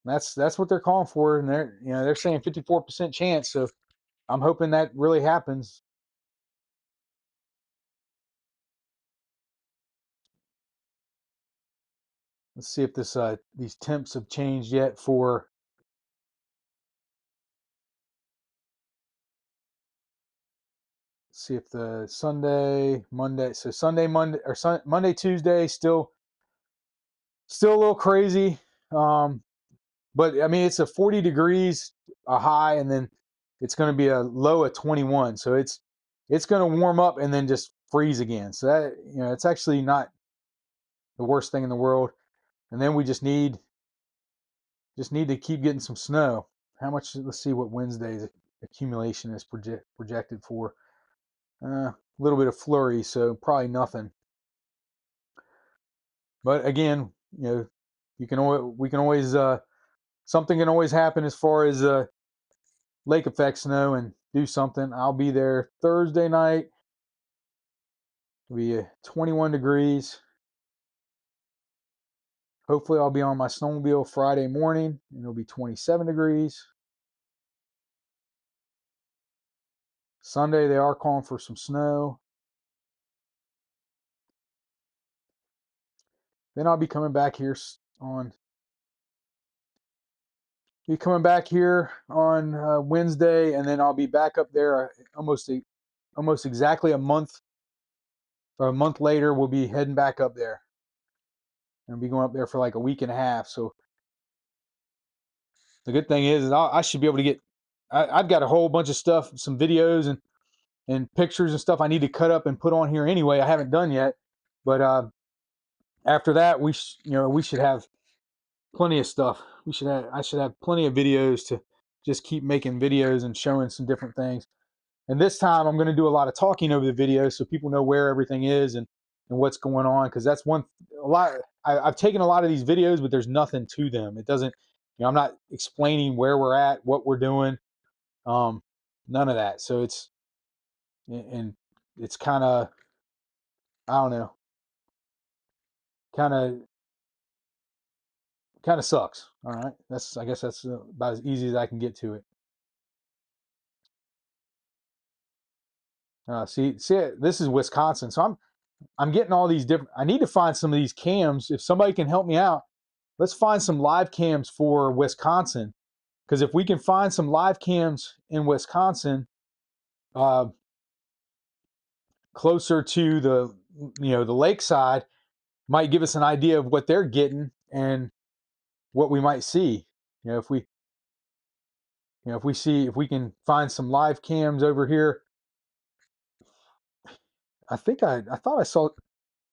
that's what they're calling for, and they're saying 54% chance. So I'm hoping that really happens. Let's see if these temps have changed yet for. See if the Sunday, Monday, so Sunday, Monday, or Monday, Tuesday, still a little crazy. But I mean, it's a 40 degrees a high, and then it's going to be a low of 21. So it's going to warm up and then just freeze again. So that it's actually not the worst thing in the world. And then we just need to keep getting some snow. How much? Let's see what Wednesday's accumulation is projected for. A little bit of flurry, so probably nothing. But again, we can always something can always happen as far as lake effect snow and do something. I'll be there Thursday night. It'll be 21 degrees. Hopefully I'll be on my snowmobile Friday morning and it'll be 27 degrees. Sunday they are calling for some snow. Then I'll be coming back here on Wednesday, and then I'll be back up there almost exactly a month, or a month later. We'll be heading back up there. And I'll be going up there for like a week and a half. So the good thing is I should be able to get. I've got a whole bunch of stuff, some videos and pictures and stuff I need to cut up and put on here anyway. I haven't done yet, but after that we should have plenty of stuff. I should have plenty of videos to just keep making videos and showing some different things. And this time I'm going to do a lot of talking over the video so people know where everything is and what's going on, because that's a lot. I've taken a lot of these videos, but there's nothing to them. It doesn't, I'm not explaining where we're at, what we're doing, none of that. So it's kind of, I don't know, kind of sucks. All right, I guess that's about as easy as I can get to it. See, this is Wisconsin, so I'm getting all these different. I need to find some of these cams. If somebody can help me out, let's find some live cams for Wisconsin. Because if we can find some live cams in Wisconsin, uh, closer to the lakeside, might give us an idea of what they're getting and what we might see. If we can find some live cams over here I thought I saw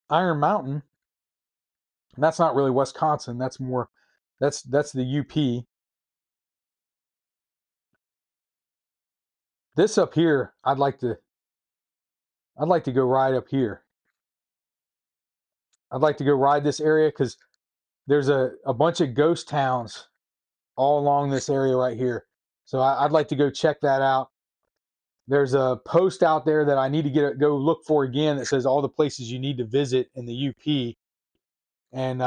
Iron Mountain. And that's not really Wisconsin. That's more that's the UP. This up here, I'd like to go ride up here. I'd like to go ride this area because there's a bunch of ghost towns all along this area right here. So I'd like to go check that out. There's a post out there that I need to go look for again that says all the places you need to visit in the UP. And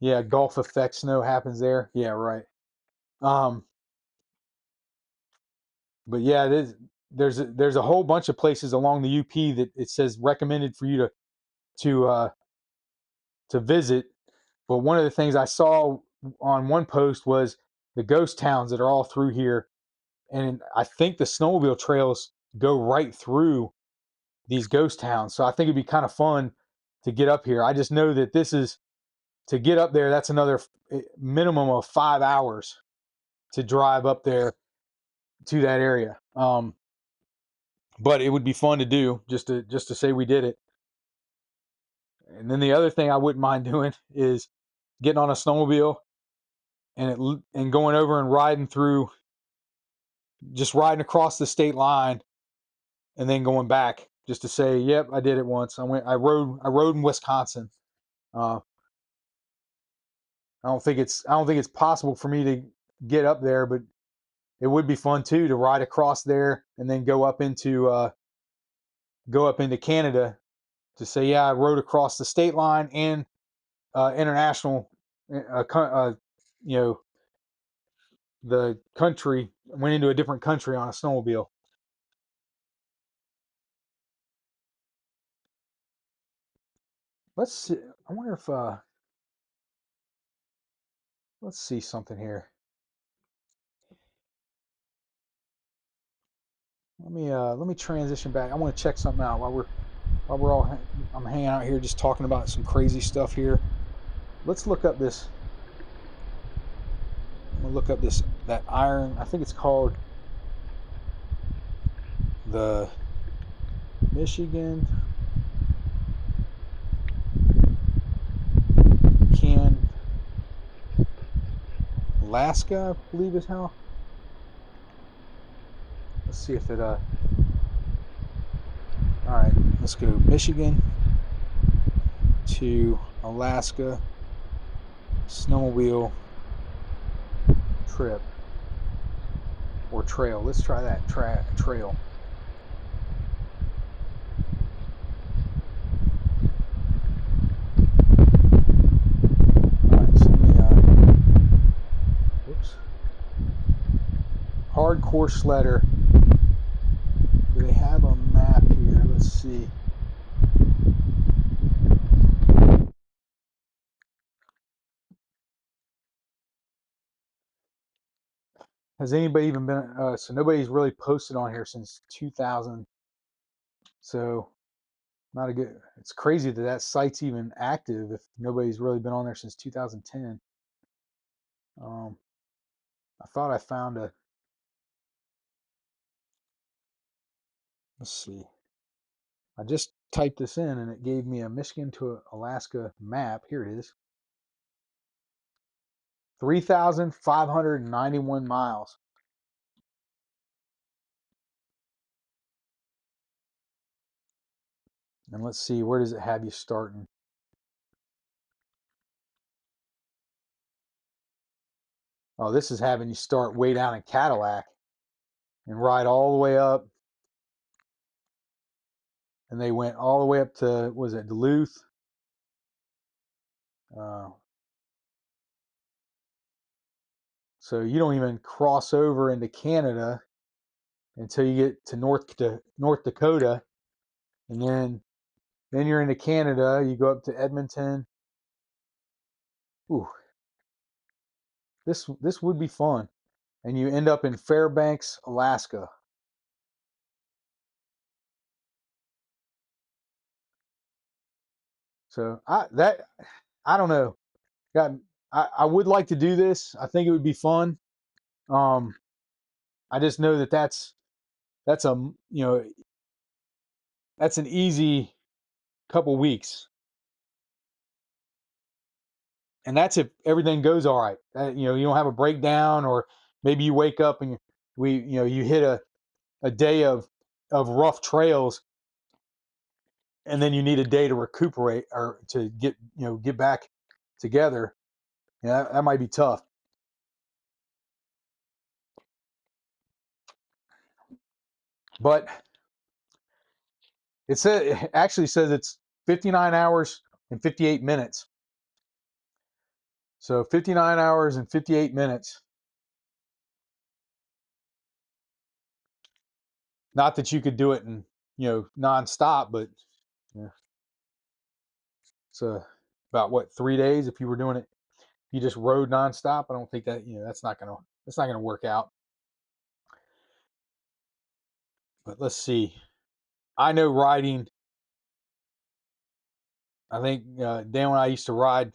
yeah, Gulf effect snow happens there. Yeah, right. Um, but yeah, there's a whole bunch of places along the UP that it says recommended for you to uh, to visit. But one of the things I saw on one post was the ghost towns that are all through here, and I think the snowmobile trails go right through these ghost towns. So I think it'd be kind of fun to get up here. I just know that this is to get up there. That's another minimum of 5 hours to drive up there to that area. But it would be fun to do just to say we did it. And then the other thing I wouldn't mind doing is getting on a snowmobile and going over and just riding across the state line, and then going back just to say, yep, I did it once. I rode in Wisconsin. Uh, I don't think it's possible for me to get up there, but it would be fun too to ride across there and then go up into Canada to say, yeah, I rode across the state line and international, you know, the country, went into a different country on a snowmobile. Let's see. I wonder if let's see something here. Let me transition back. I want to check something out while we're all I'm hanging out here just talking about some crazy stuff here. Let's look up this. I'm gonna look up that iron. I think it's called the Michigan Can Alaska, I believe is how. Let's see if it all right, let's go Michigan to Alaska snowmobile trip or trail. Let's try that trail. All right, so let me whoops. Hardcore sledder. Do they have a map here? Let's see. Has anybody even been? So nobody's really posted on here since 2000. So not a good. It's crazy that site's even active if nobody's really been on there since 2010. I thought I found a. Let's see. I just typed this in and it gave me a Michigan to Alaska map. Here it is. 3,591 miles. And let's see, where does it have you starting? Oh, this is having you start way down in Cadillac and ride all the way up. And they went all the way up to, was it Duluth? So you don't even cross over into Canada until you get to North Dakota, and then you're into Canada. You go up to Edmonton. Ooh, this would be fun, and you end up in Fairbanks, Alaska. So I don't know. Got I would like to do this. I think it would be fun. I just know that's a that's an easy couple weeks. And that's if everything goes all right. You know, you don't have a breakdown, or maybe you wake up and you hit a day of rough trails, and then you need a day to recuperate or to get back together. Yeah, that might be tough. But it actually says it's 59 hours and 58 minutes. So 59 hours and 58 minutes. Not that you could do it in, nonstop, but yeah, it's about what, 3 days if you were doing it. You just rode nonstop. I don't think that, that's not gonna work out. But let's see. I know riding. I think Dan and I used to ride,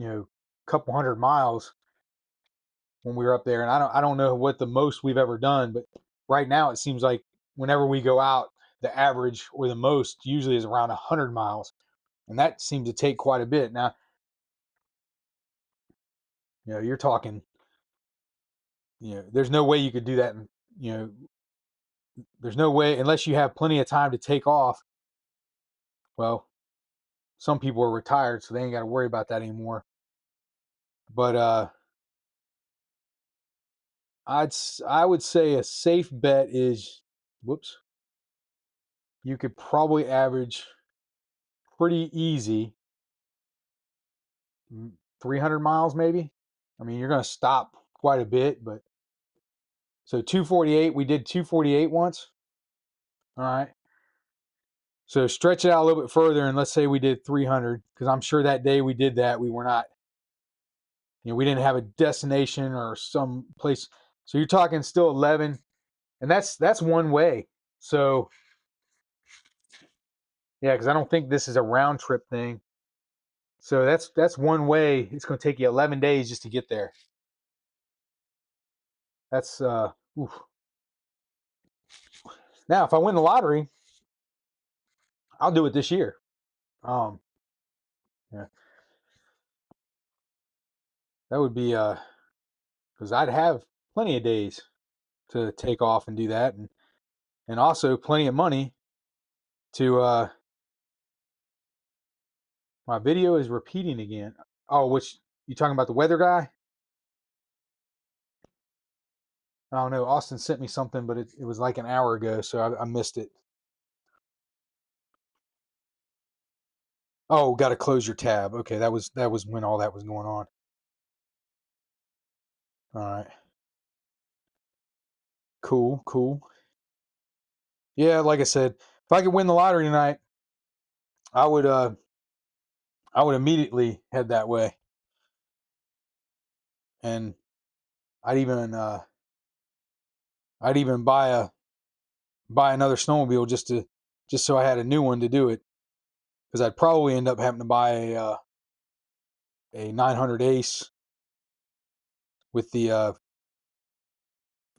a couple hundred miles when we were up there, and I don't know what the most we've ever done, but right now it seems like whenever we go out, the average or the most usually is around 100 miles, and that seems to take quite a bit. Now, you're talking, there's no way you could do that, and there's no way unless you have plenty of time to take off. Well, some people are retired, so they ain't got to worry about that anymore. But I would say a safe bet is, whoops, you could probably average pretty easy 300 miles maybe. I mean, you're going to stop quite a bit, but so 248, we did 248 once. All right. So stretch it out a little bit further, and let's say we did 300, because I'm sure that day we did that, we were not, we didn't have a destination or some place. So you're talking still 11, and that's one way. So yeah, because I don't think this is a round trip thing. So that's one way. It's going to take you 11 days just to get there. That's oof. Now, if I win the lottery, I'll do it this year. Yeah, that would be because I'd have plenty of days to take off and do that, and also plenty of money to my video is repeating again. Oh, which you talking about the weather guy? I don't know. Austin sent me something, but it was like an hour ago, so I missed it. Oh, got to close your tab. Okay, that was when all that was going on. All right. Cool, cool. Yeah, like I said, if I could win the lottery tonight, I would immediately head that way, and I'd even uh, I'd even buy another snowmobile just so I had a new one to do it, because I'd probably end up having to buy a 900 Ace with the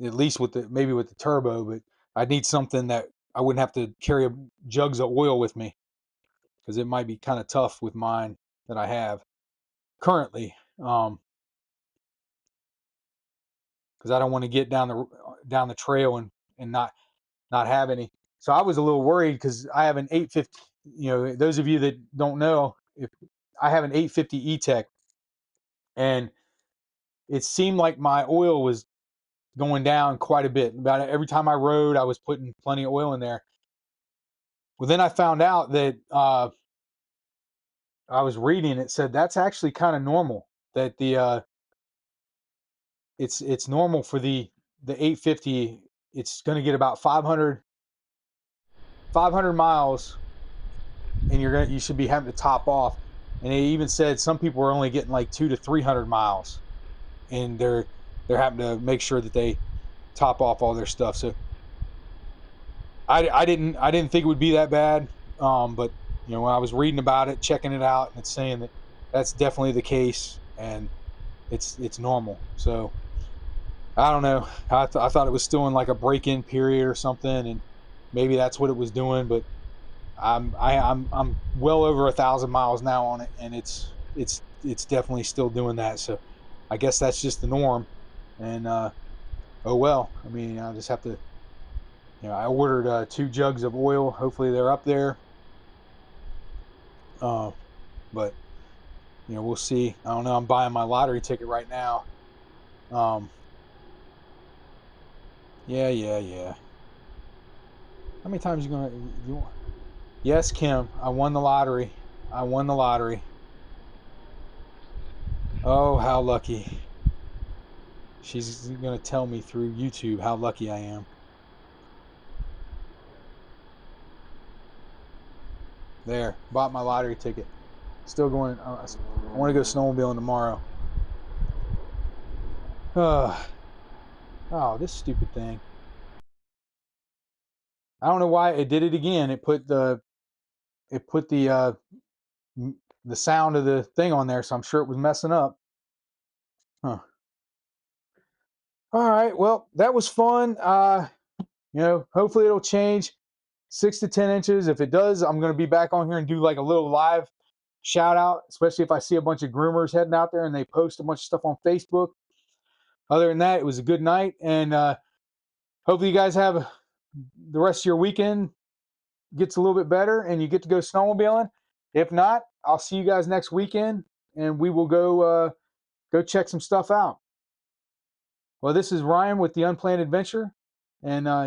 at least with the maybe with the turbo, but I'd need something that I wouldn't have to carry jugs of oil with me, because it might be kind of tough with mine that I have currently. Because I don't want to get down the trail and not have any. So I was a little worried because I have an 850. Those of you that don't know, if I have an 850 E-Tech, and it seemed like my oil was going down quite a bit. About every time I rode, I was putting plenty of oil in there. Well, then I found out that I was reading, it said that's actually kind of normal. That the it's normal for the 850. It's going to get about 500 miles, and you should be having to top off. And they even said some people are only getting like 200 to 300 miles, and they're having to make sure that they top off all their stuff. So I didn't think it would be that bad, but when I was reading about it, checking it out, and it's saying that that's definitely the case, and it's normal. So I don't know. I thought it was still in like a break-in period or something, and maybe that's what it was doing, but I'm well over 1,000 miles now on it, and it's definitely still doing that. So I guess that's just the norm. And oh well. I mean, I just have to. I ordered 2 jugs of oil. Hopefully they're up there. But we'll see. I don't know. I'm buying my lottery ticket right now. Um, yeah. How many times you gonna? Yes, Kim. I won the lottery. I won the lottery. Oh, how lucky. She's gonna tell me through YouTube how lucky I am. There, bought my lottery ticket. Still going. I want to go snowmobiling tomorrow. Oh, this stupid thing. I don't know why it did it again. It put the the sound of the thing on there, so I'm sure it was messing up. Huh. All right. Well, that was fun. Hopefully it'll change 6 to 10 inches. If it does, I'm going to be back on here and do like a little live shout out, especially if I see a bunch of groomers heading out there and they post a bunch of stuff on Facebook. Other than that, it was a good night, and hopefully you guys have the rest of your weekend gets a little bit better and you get to go snowmobiling. If not, I'll see you guys next weekend, and we will go check some stuff out. Well, this is Ryan with the Unplanned Adventure, and